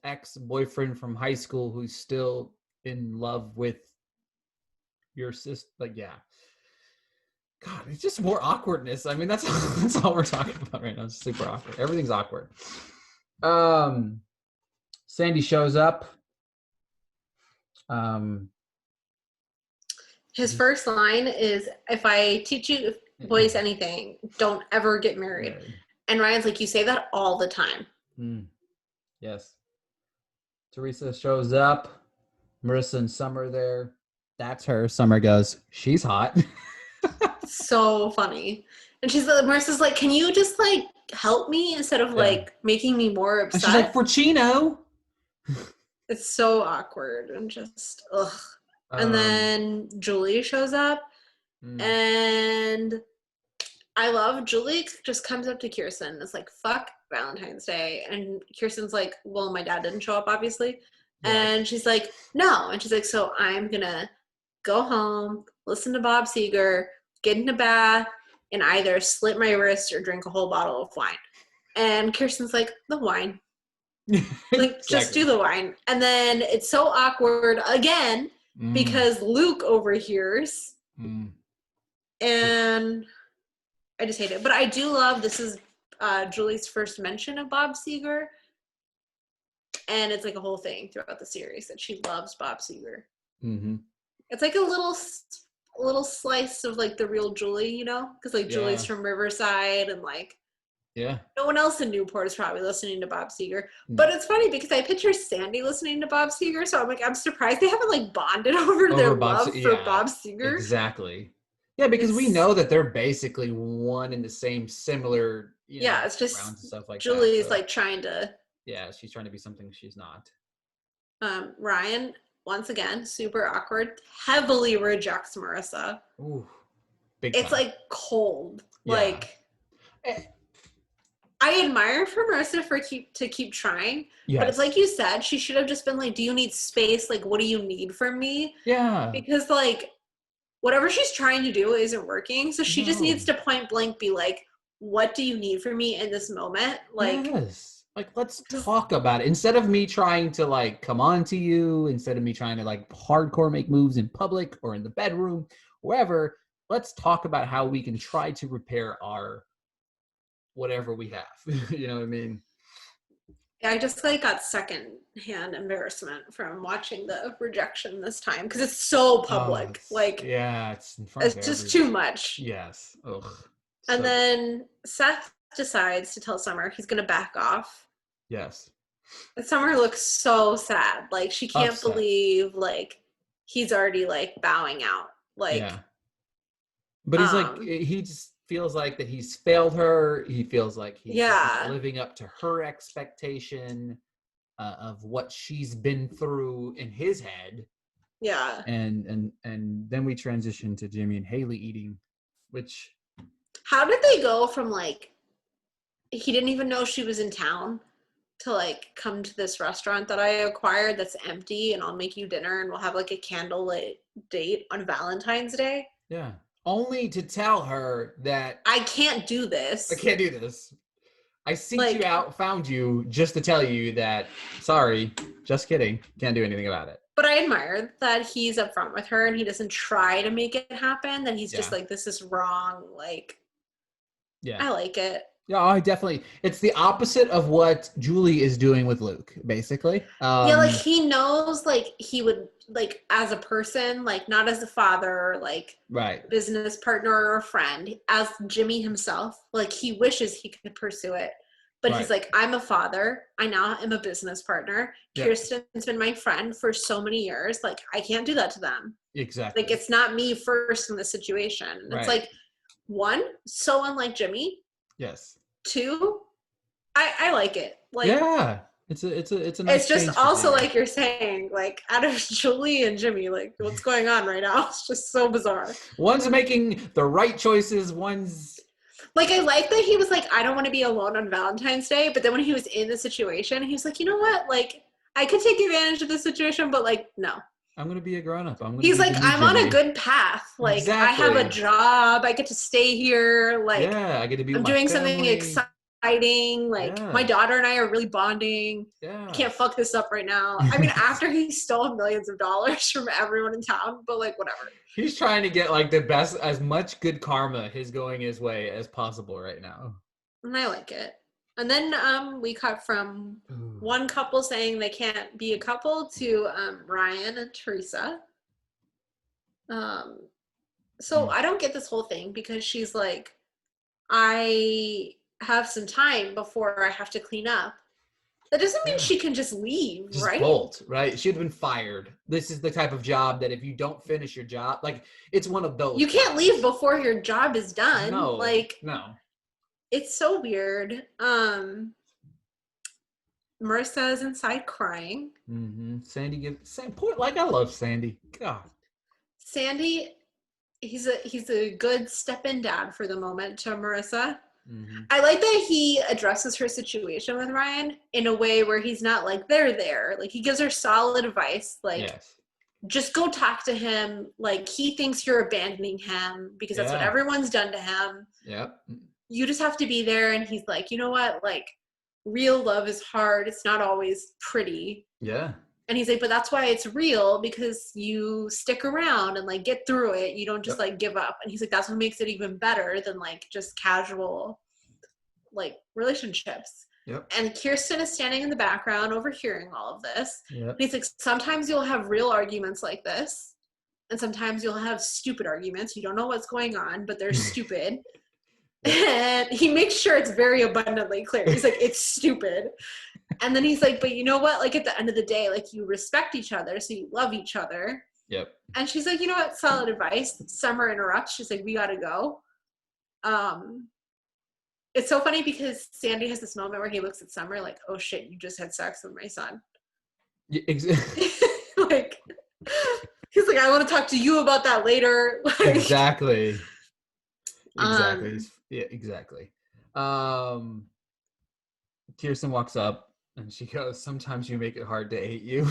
ex-boyfriend from high school who's still in love with your sister. Like, yeah. God, it's just more awkwardness. I mean, that's all we're talking about right now. It's super awkward. Everything's awkward. Sandy shows up. His first line is, if I teach you boys anything, don't ever get married. And Ryan's like, you say that all the time. Yes. Teresa shows up. Marissa and Summer there. That's her. Summer goes, she's hot. So funny. And Marissa's like, can you just like help me instead of like making me more upset? And she's like, Forchino. It's so awkward and just ugh. And then Julie shows up, and I love Julie just comes up to Kirsten and is like, fuck Valentine's Day. And Kirsten's like, well, my dad didn't show up, obviously. Yeah. And she's like, no. And she's like, so I'm going to go home, listen to Bob Seger, get in a bath, and either slit my wrist or drink a whole bottle of wine. And Kirsten's like, the wine. Like, just do the wine. And then it's so awkward again because Luke overhears. And I just hate it. But I do love, this is Julie's first mention of Bob Seger. And it's like a whole thing throughout the series that she loves Bob Seger. It's like a little slice of like the real Julie, you know? Because like Julie's from Riverside and like no one else in Newport is probably listening to Bob Seger. But it's funny because I picture Sandy listening to Bob Seger, so I'm like, I'm surprised they haven't like bonded over their love for Bob Seger. Exactly. Yeah, because we know that they're basically one and the same, similar. It's just stuff like Julie's that, like trying to. Yeah, she's trying to be something she's not. Ryan, once again, super awkward, heavily rejects Marissa. Ooh, it's like cold. Yeah. Like, I admire for Marissa to keep trying, but it's like you said, she should have just been like, do you need space? Like, what do you need from me? Yeah. Because like, whatever she's trying to do isn't working. So she just needs to point blank be like, what do you need from me in this moment? Like, like, let's talk about it. Instead of me trying to like come on to you, instead of me trying to like hardcore make moves in public or in the bedroom, wherever, let's talk about how we can try to repair our whatever we have. You know what I mean? Yeah, I just like got secondhand embarrassment from watching the rejection this time because it's so public. It's in front of just too much. Yes. Ugh. And then Seth decides to tell Summer he's gonna back off. Yes. And Summer looks so sad. Like she can't believe like he's already like bowing out. Like But he's like he just feels like that he's failed her. He feels like he's not living up to her expectation of what she's been through in his head. Yeah. And then we transition to Jimmy and Haley eating, which. How did they go from like he didn't even know she was in town to like come to this restaurant that I acquired that's empty and I'll make you dinner and we'll have like a candlelit date on Valentine's Day? Yeah. Only to tell her that I can't do this. I can't do this. I seeked you out, found you just to tell you that, sorry, just kidding. Can't do anything about it. But I admire that he's upfront with her and he doesn't try to make it happen. That he's just like, this is wrong. Like, I like it. Yeah, I definitely. It's the opposite of what Julie is doing with Luke, basically. Like he knows, like he would, like as a person, like not as a father, like business partner or a friend, as Jimmy himself. Like he wishes he could pursue it, but he's like, I'm a father. I now am a business partner. Kirsten's been my friend for so many years. Like I can't do that to them. Exactly. Like it's not me first in the situation. It's like, one, so unlike Jimmy. Yes. Two, I like it. Like it's a nice. It's just also like you're saying, like out of Julie and Jimmy, like what's going on right now? It's just so bizarre. One's making the right choices. One's like I like that he was like, I don't want to be alone on Valentine's Day. But then when he was in the situation, he was like, you know what? Like I could take advantage of the situation, but like no. I'm going to be a grown-up. He's like, I'm on a good path. Like, I have a job. I get to stay here. Like, I get to be with I'm doing something exciting. fighting. Like, my daughter and I are really bonding. Yeah. I can't fuck this up right now. I mean, after he stole millions of dollars from everyone in town, but like, whatever. He's trying to get like the best, as much good karma going his way as possible right now. And I like it. And then we cut from one couple saying they can't be a couple to Ryan and Teresa. So I don't get this whole thing because she's like, I have some time before I have to clean up. That doesn't mean she can just leave, just right? Bolt, right? She'd have been fired. This is the type of job that if you don't finish your job, like it's one of those. You can't leave before your job is done. No, like no. It's so weird. Marissa is inside crying. Sandy like I love Sandy. God. Sandy, he's a good step-in dad for the moment to Marissa. I like that he addresses her situation with Ryan in a way where he's not like, they're there. Like, he gives her solid advice. Like, just go talk to him. Like, he thinks you're abandoning him because that's what everyone's done to him. Yep. You just have to be there. And he's like, you know what? Like, real love is hard. It's not always pretty. Yeah. And he's like, but that's why it's real, because you stick around and like get through it. You don't just like give up. And he's like, that's what makes it even better than like just casual like relationships. And Kirsten is standing in the background overhearing all of this. And he's like, sometimes you'll have real arguments like this. And sometimes you'll have stupid arguments. You don't know what's going on, but they're stupid. And he makes sure it's very abundantly clear. He's like, it's stupid. And then he's like, but you know what? Like, at the end of the day, like, you respect each other, so you love each other. And she's like, you know what? Solid advice. Summer interrupts. She's like, we gotta go. It's so funny because Sandy has this moment where he looks at Summer like, oh shit, you just had sex with my son. Like, he's like, I want to talk to you about that later. Like, exactly. Yeah, exactly. Kirsten walks up and she goes, sometimes you make it hard to hate you.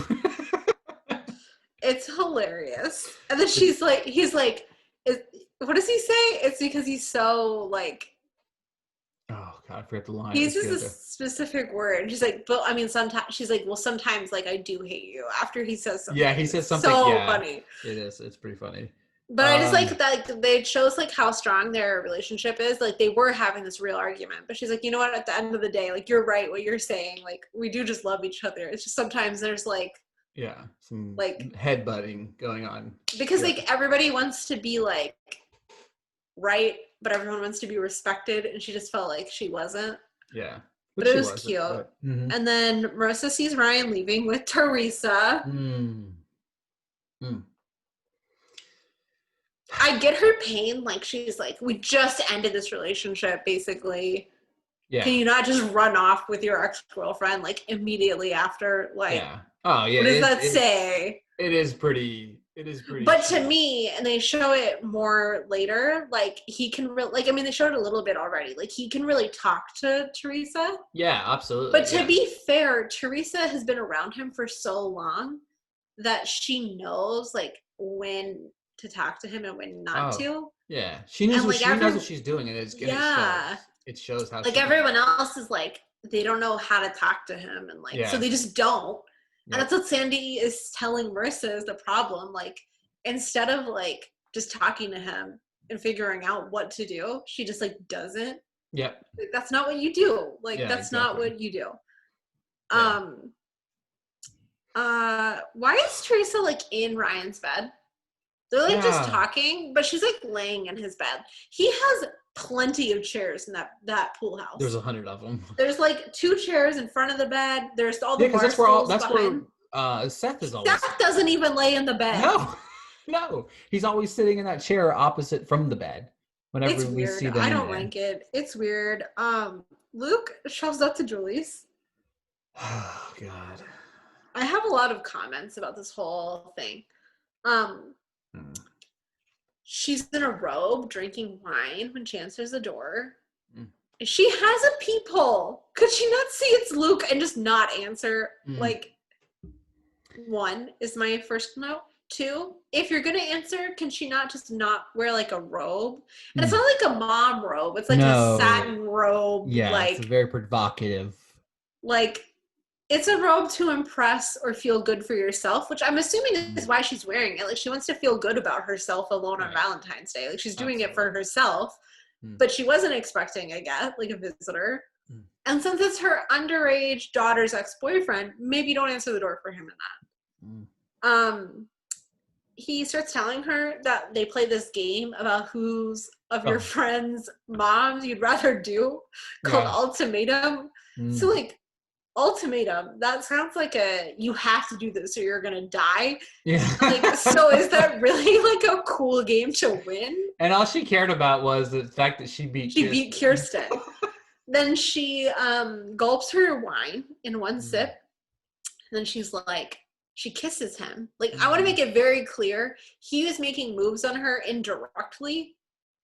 It's hilarious. And then he's like, what does he say? It's because he's so like, oh God, I forget the line. He uses a specific word. And she's like, but I mean, sometimes she's like, well, sometimes like I do hate you after he says something. Yeah, he says something. So funny. It is. It's pretty funny. But I just like that, like, it shows like how strong their relationship is. Like, they were having this real argument, but she's like, you know what? At the end of the day, like, you're right. What you're saying, like, we do just love each other. It's just sometimes there's like, some like headbutting going on because like everybody wants to be like right, but everyone wants to be respected, and she just felt like she wasn't. But it was cute. And then Marissa sees Ryan leaving with Teresa. I get her pain. Like, she's like, we just ended this relationship, basically. Can you not just run off with your ex-girlfriend, like, immediately after? Like, what does that say? It is pretty. But to me, and they show it more later, like, he can really, like, I mean, they showed it a little bit already. Like, he can really talk to Teresa. Yeah, absolutely. But to be fair, Teresa has been around him for so long that she knows, like, when to talk to him and when not to. Yeah, she knows, she knows what she's doing, and it shows how. Like, everyone else is like, they don't know how to talk to him, and like, so they just don't. And that's what Sandy is telling Marissa is the problem. Like, instead of like just talking to him and figuring out what to do, she just like doesn't. Like, that's not what you do. Like, that's not what you do. Why is Teresa like in Ryan's bed? They're like just talking, but she's like laying in his bed. He has plenty of chairs in that pool house. There's 100 of them. There's like 2 chairs in front of the bed. There's all the bar stools behind. Where Seth is always. Seth doesn't even lay in the bed. No. He's always sitting in that chair opposite from the bed. Whenever we see them. I don't like it. It's weird. Luke shows up to Julie's. Oh God. I have a lot of comments about this whole thing. She's in a robe drinking wine when she answers the door. She has a peephole. Could she not see it's Luke and just not answer? Like, one is my first note. Two, if you're gonna answer, can she not just not wear like a robe? And it's not like a mom robe. It's like a satin robe. Yeah, like it's very provocative. Like it's a robe to impress or feel good for yourself, which I'm assuming is why she's wearing it. Like she wants to feel good about herself alone on Valentine's Day. Like she's doing it for herself, but she wasn't expecting a guest, like a visitor. And since it's her underage daughter's ex-boyfriend, maybe don't answer the door for him in that. He starts telling her that they play this game about whose of your friends' moms you'd rather do called Ultimatum. So like ultimatum, that sounds like you have to do this or you're gonna die. Like, so is that really like a cool game to win? And all she cared about was the fact that she beat Kirsten. Then she gulps her wine in one sip, and then she's like, she kisses him. Like, I want to make it very clear, he was making moves on her indirectly,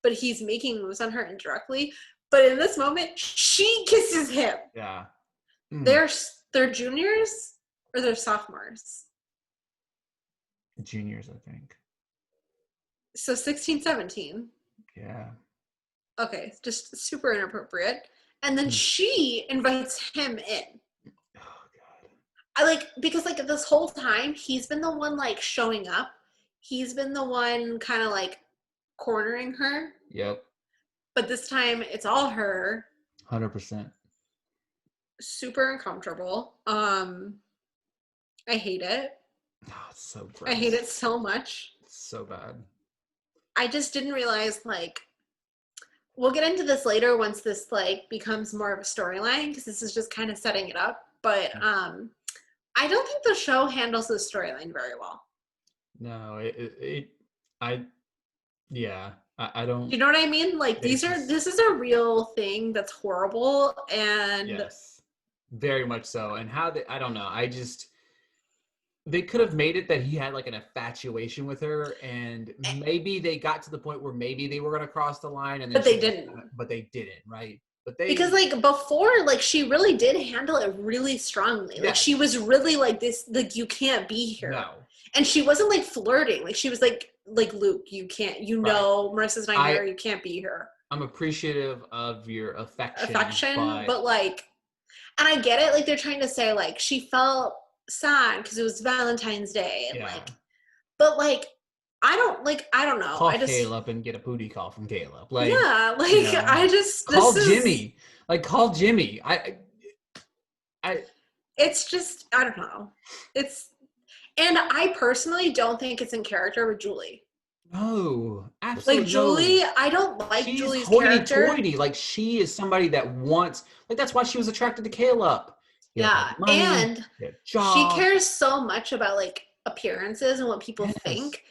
but he's making moves on her indirectly. But in this moment, she kisses him. Yeah. They're juniors or they're sophomores? Juniors, I think. So 16, 17. Yeah. Okay, just super inappropriate. And then she invites him in. Because like this whole time he's been the one like showing up. He's been the one kind of like cornering her. Yep. But this time it's all her. 100%. Super uncomfortable. I hate it. Oh, it's so gross. I hate it so much. It's so bad. I just didn't realize, like, we'll get into this later once this like becomes more of a storyline, because this is just kind of setting it up. But I don't think the show handles the storyline very well. No, I don't. You know what I mean? Like this is a real thing that's horrible, and yes, very much so. And I don't know. They could have made it that he had like an infatuation with her, and maybe they got to the point where maybe they were going to cross the line, and then but they didn't. But they didn't, right? Because like before, like she really did handle it really strongly. Like she was really like this, like you can't be here. No. And she wasn't like flirting. Like she was like Luke, you can't. Marissa's not here. You can't be here. I'm appreciative of your affection, but like, and I get it. Like they're trying to say like she felt sad because it was Valentine's Day, and but like I don't know. Call Caleb and get a booty call from Caleb. Like I just call Jimmy. Like call Jimmy. It's just I don't know. And I personally don't think it's in character with Julie. No, absolutely. Like Julie, I don't like She's Julie's character. Like she is somebody that wants. Like that's why she was attracted to Caleb. Money, and she cares so much about like appearances and what people think.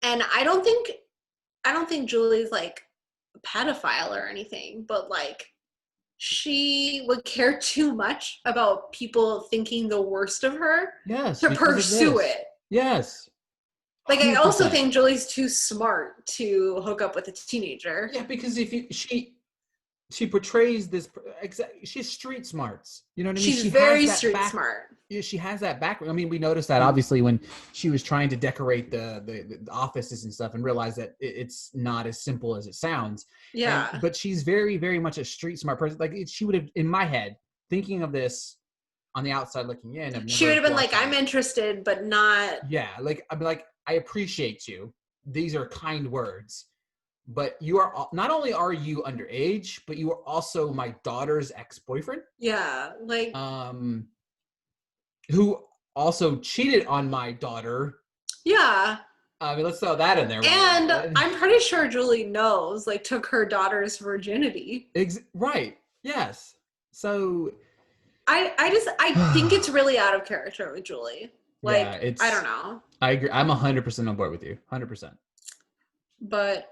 And I don't think Julie's like a pedophile or anything, but like she would care too much about people thinking the worst of her to pursue it. Yes. 100%. Like I also think Julie's too smart to hook up with a teenager. Yeah, because she portrays this she's street smarts. You know what I mean? She's very street smart. Yeah, she has that background. I mean, we noticed that obviously when she was trying to decorate the offices and stuff and realized that it's not as simple as it sounds. Yeah. But she's very, very much a street smart person. Like she would have, in my head, thinking of this on the outside looking in. She would have been like, I'm interested, but not. Yeah. Like, I'd be like, I appreciate you. These are kind words. But you are not only are you underage, but you are also my daughter's ex-boyfriend. Yeah, like who also cheated on my daughter. Yeah. I mean, let's throw that in there. And I'm pretty sure Julie knows, like, took her daughter's virginity. Right. Yes. So I think it's really out of character with Julie. Like, yeah, I don't know. I agree. I'm 100% on board with you. 100%. But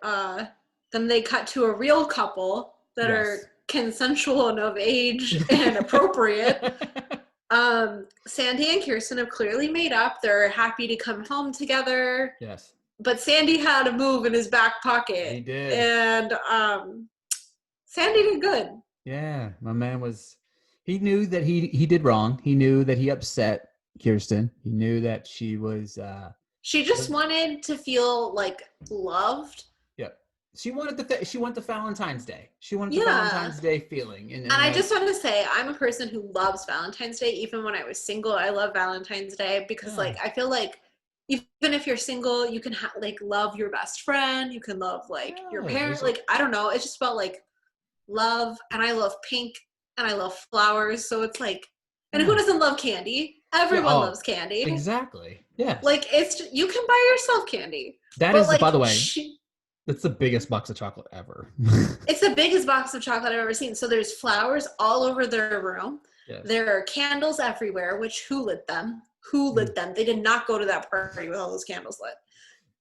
then they cut to a real couple that are consensual and of age and appropriate. Sandy and Kirsten have clearly made up. They're happy to come home together. Yes. But Sandy had a move in his back pocket. He did. And Sandy did good. Yeah, my man he knew that he did wrong. He knew that he upset Kirsten. He knew that she was She just wanted to feel like loved. Yep. She wanted the Valentine's Day. She wanted the Valentine's Day feeling. And I just want to say, I'm a person who loves Valentine's Day. Even when I was single, I love Valentine's Day because like I feel like even if you're single, you can like love your best friend. You can love like your parents. Like I don't know. It's just about like love, and I love pink, and I love flowers. So it's like, and who doesn't love candy? Everyone loves candy. Exactly. Yeah. Like it's just, you can buy yourself candy. That is, like, by the way, that's the biggest box of chocolate ever. It's the biggest box of chocolate I've ever seen. So there's flowers all over their room. Yes. There are candles everywhere, which who lit them? Who lit them? They did not go to that party with all those candles lit.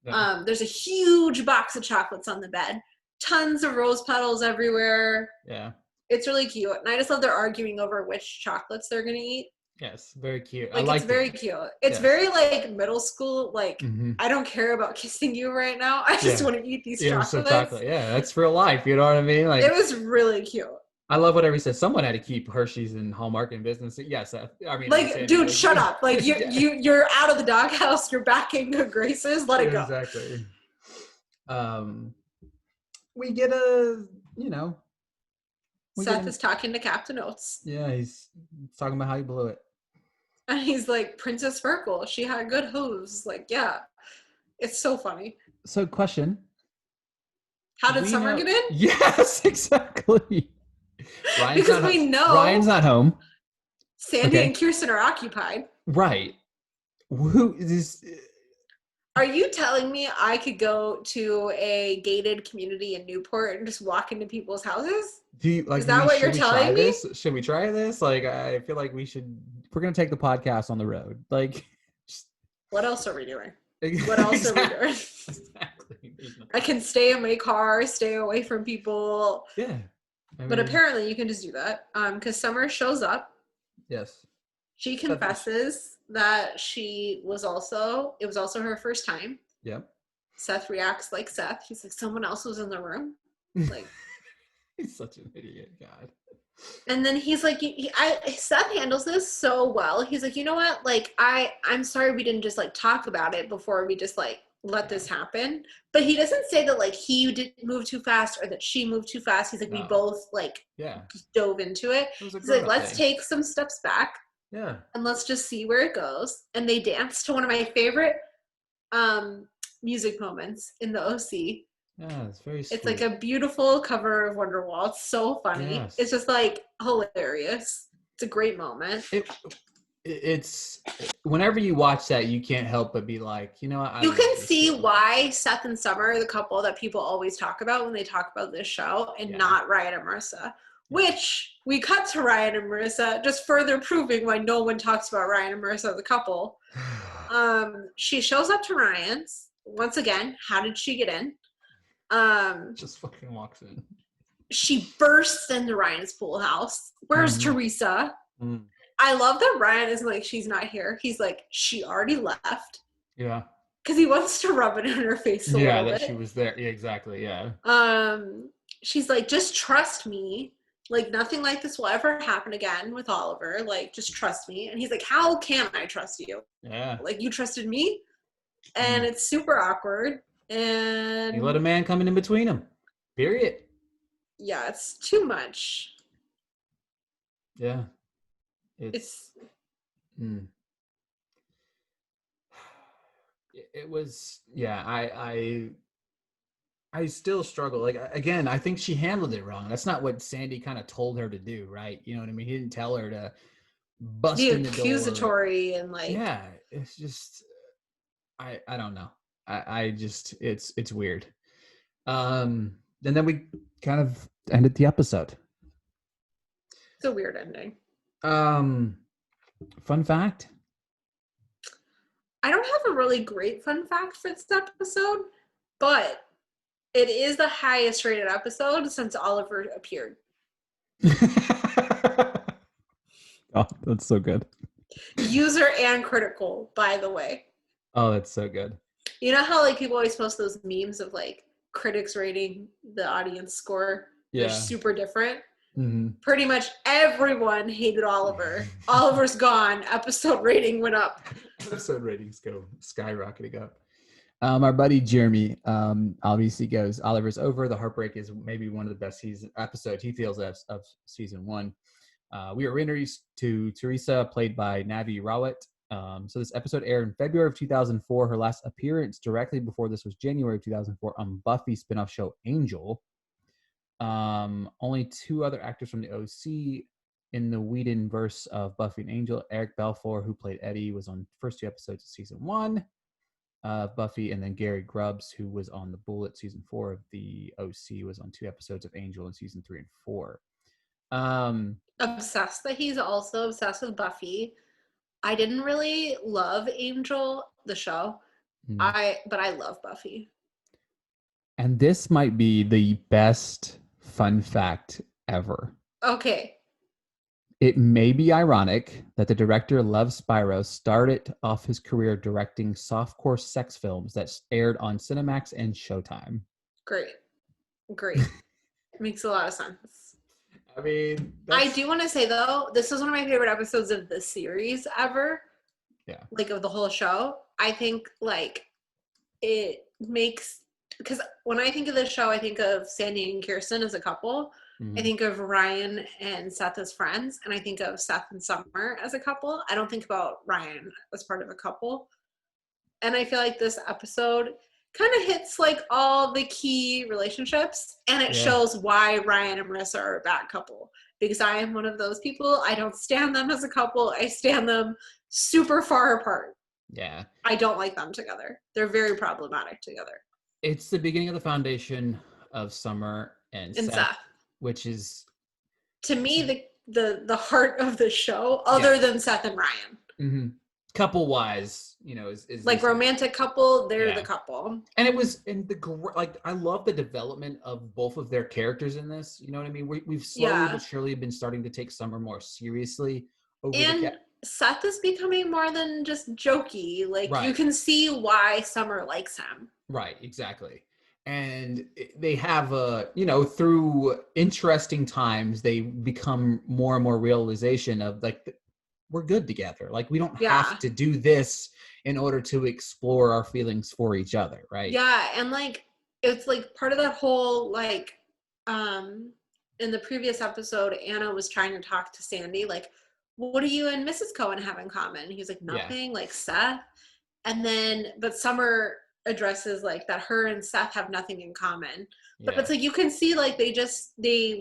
Yeah. There's a huge box of chocolates on the bed. Tons of rose petals everywhere. Yeah. It's really cute. And I just love they're arguing over which chocolates they're going to eat. Yes, very cute. Like, it's very cute. It's very like middle school. Like, I don't care about kissing you right now. I just want to eat these chocolates. Chocolate. Yeah, that's real life. You know what I mean? Like, it was really cute. I love whatever he said. Someone had to keep Hershey's and Hallmark in business. Yes, I mean, like, dude, shut up. Like, you're out of the doghouse. You're back in good graces. Let it go. Exactly. We get a, Seth is talking to Captain Oates. Yeah, he's talking about how he blew it. And he's like, Princess Sparkle, she had good hooves. Like, yeah. It's so funny. So, question. How did Summer get in? Yes, exactly. Because we know Ryan's not home. Sandy and Kirsten are occupied. Right. Who is... Are you telling me I could go to a gated community in Newport and just walk into people's houses? Is that what you're telling me? Should we try this? Like, I feel like we're going to take the podcast on the road. Like, what else are we doing? What else are we doing? Exactly. I can stay in my car, stay away from people. Yeah. But apparently you can just do that. Because Summer shows up. Yes. She confesses that it was also her first time. Yep. Seth reacts like Seth. He's like, someone else was in the room. Like, he's such an idiot, God. And then he's like, Seth handles this so well. He's like, you know what? Like, I'm sorry we didn't just like talk about it before we just like let this happen. But he doesn't say that like he didn't move too fast or that she moved too fast. He's like, we both like dove into it. He's like, let's take some steps back. Yeah. And let's just see where it goes. And they dance to one of my favorite music moments in the OC. Yeah, it's very sweet. It's like a beautiful cover of Wonderwall. It's so funny. Yes. It's just like hilarious. It's a great moment. It's whenever you watch that, you can't help but be like, you know what? You can see why Seth and Summer are the couple that people always talk about when they talk about this show, and not Ryan and Marissa. Which we cut to Ryan and Marissa, just further proving why no one talks about Ryan and Marissa as a couple. She shows up to Ryan's once again. How did she get in? Just fucking walks in. She bursts into Ryan's pool house. Where's Teresa? I love that Ryan is like, she's not here. He's like, she already left. Yeah. Because he wants to rub it in her face a little bit. Yeah, that she was there. Yeah, exactly. Yeah. She's like, just trust me. Like, nothing like this will ever happen again with Oliver. Like, just trust me. And he's like, how can I trust you? Yeah. Like, you trusted me? And it's super awkward. And you let a man come in between them. Period. Yeah, it's too much. Yeah. It was, I still struggle. Like, again, I think she handled it wrong. That's not what Sandy kind of told her to do, right? You know what I mean? He didn't tell her to bust in the door. Accusatory and like. Yeah, it's just, I don't know. I just, it's weird. And then we kind of ended the episode. It's a weird ending. Fun fact? I don't have a really great fun fact for this episode, but it is the highest rated episode since Oliver appeared. Oh, that's so good. User and critical, by the way. Oh, that's so good. You know how like people always post those memes of like critics rating the audience score? Yeah. They're super different. Mm-hmm. Pretty much everyone hated Oliver. Oliver's gone. Episode rating went up. Episode ratings go skyrocketing up. Our buddy Jeremy obviously goes, Oliver's over. The Heartbreak is maybe one of the best episodes he feels of season 1. We were introduced to Teresa, played by Navi Rawat. So this episode aired in February of 2004. Her last appearance directly before this was January of 2004 on Buffy spinoff show Angel. Only 2 other actors from the OC in the Whedon verse of Buffy and Angel. Eric Balfour, who played Eddie, was on the first 2 episodes of season 1 of Buffy, and then Gary Grubbs, who was on the Bullet season 4 of the OC, was on 2 episodes of Angel in season 3 and 4. Obsessed that he's also obsessed with Buffy. I didn't really love Angel, the show. But I love Buffy. And this might be the best fun fact ever. Okay. It may be ironic that the director Lev Spiro started off his career directing softcore sex films that aired on Cinemax and Showtime. Great. Makes a lot of sense. I mean, I do want to say, though, this is one of my favorite episodes of the series ever. Yeah. Like, of the whole show. I think, like, it makes... Because when I think of this show, I think of Sandy and Kirsten as a couple. I think of Ryan and Seth as friends. And I think of Seth and Summer as a couple. I don't think about Ryan as part of a couple. And I feel like this episode kind of hits, like, all the key relationships. And it shows why Ryan and Marissa are a bad couple. Because I am one of those people. I don't stand them as a couple. I stand them super far apart. Yeah. I don't like them together. They're very problematic together. It's the beginning of the foundation of Summer and Seth, which is, to me, the heart of the show, other than Seth and Ryan. Mm-hmm. Couple wise, is like romantic couple. They're the couple, and it was I love the development of both of their characters in this. You know what I mean? We've slowly but surely been starting to take Summer more seriously. Seth is becoming more than just jokey. Like, you can see why Summer likes him. Right, exactly. And they have through interesting times, they become more and more realization of, like, we're good together. Like, we don't have to do this in order to explore our feelings for each other, right? Yeah, and, like, it's, like, part of that whole, like, in the previous episode, Anna was trying to talk to Sandy, like, what do you and Mrs. Cohen have in common? He's like, nothing, like Seth. And then, but Summer addresses, like, that her and Seth have nothing in common. But it's like, you can see, like, they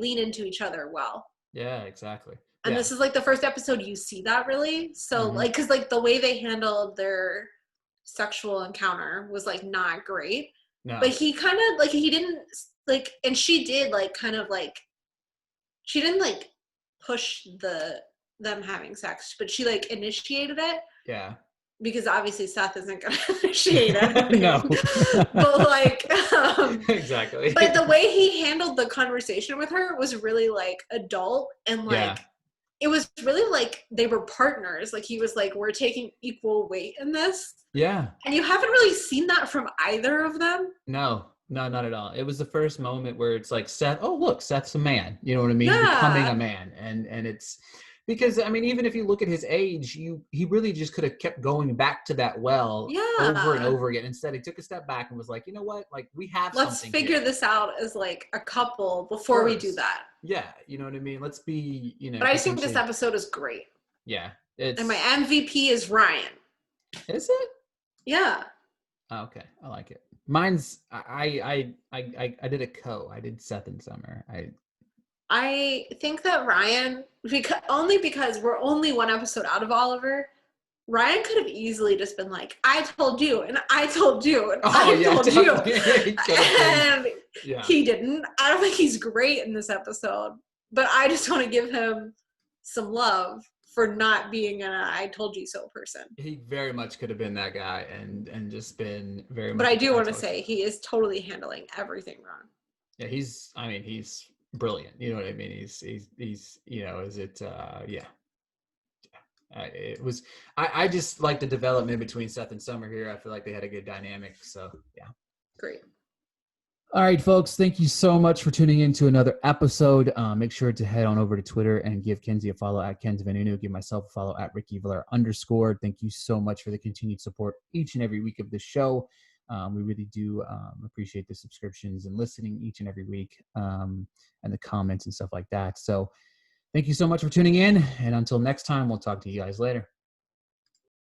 lean into each other well. Yeah, exactly. And this is, like, the first episode you see that, really. So, like, because, like, the way they handled their sexual encounter was, like, not great. No. But he kind of, like, he didn't, like, and she did, like, kind of, like, she didn't, like, push them having sex, but she, like, initiated it. Yeah. Because obviously Seth isn't going to initiate it. No. But, like, exactly. But the way he handled the conversation with her was really, like, adult, and, like, it was really like they were partners. Like, he was like, we're taking equal weight in this. Yeah. And you haven't really seen that from either of them. No, not at all. It was the first moment where it's like, Seth, oh, look, Seth's a man. You know what I mean? Yeah. Becoming a man. And it's because, I mean, even if you look at his age, he really just could have kept going back to that over and over again. Instead, he took a step back and was like, you know what? Like, we have Let's figure this out as, like, a couple before we do that. Yeah, you know what I mean? Let's be, But I just think this episode is great. Yeah. And my MVP is Ryan. Is it? Yeah. Oh, okay. I like it. Mine's, I did I did Seth and Summer. I think that Ryan, because we're only one episode out of Oliver, Ryan could have easily just been like, I told you, and I told you, and I told you. And he didn't. I don't think he's great in this episode, but I just want to give him some love for not being an I told you so person. He very much could have been that guy and just been very much. But I do want to say he is totally handling everything wrong. Yeah, he's brilliant. You know what I mean? He's it was, I just like the development between Seth and Summer here. I feel like they had a good dynamic. So, yeah. Great. All right, folks, thank you so much for tuning in to another episode. Make sure to head on over to Twitter and give Kenzie a follow at Kenz Vanunu. Give myself a follow at Ricky Villar _. Thank you so much for the continued support each and every week of the show. We really do appreciate the subscriptions and listening each and every week, and the comments and stuff like that. So thank you so much for tuning in. And until next time, we'll talk to you guys later.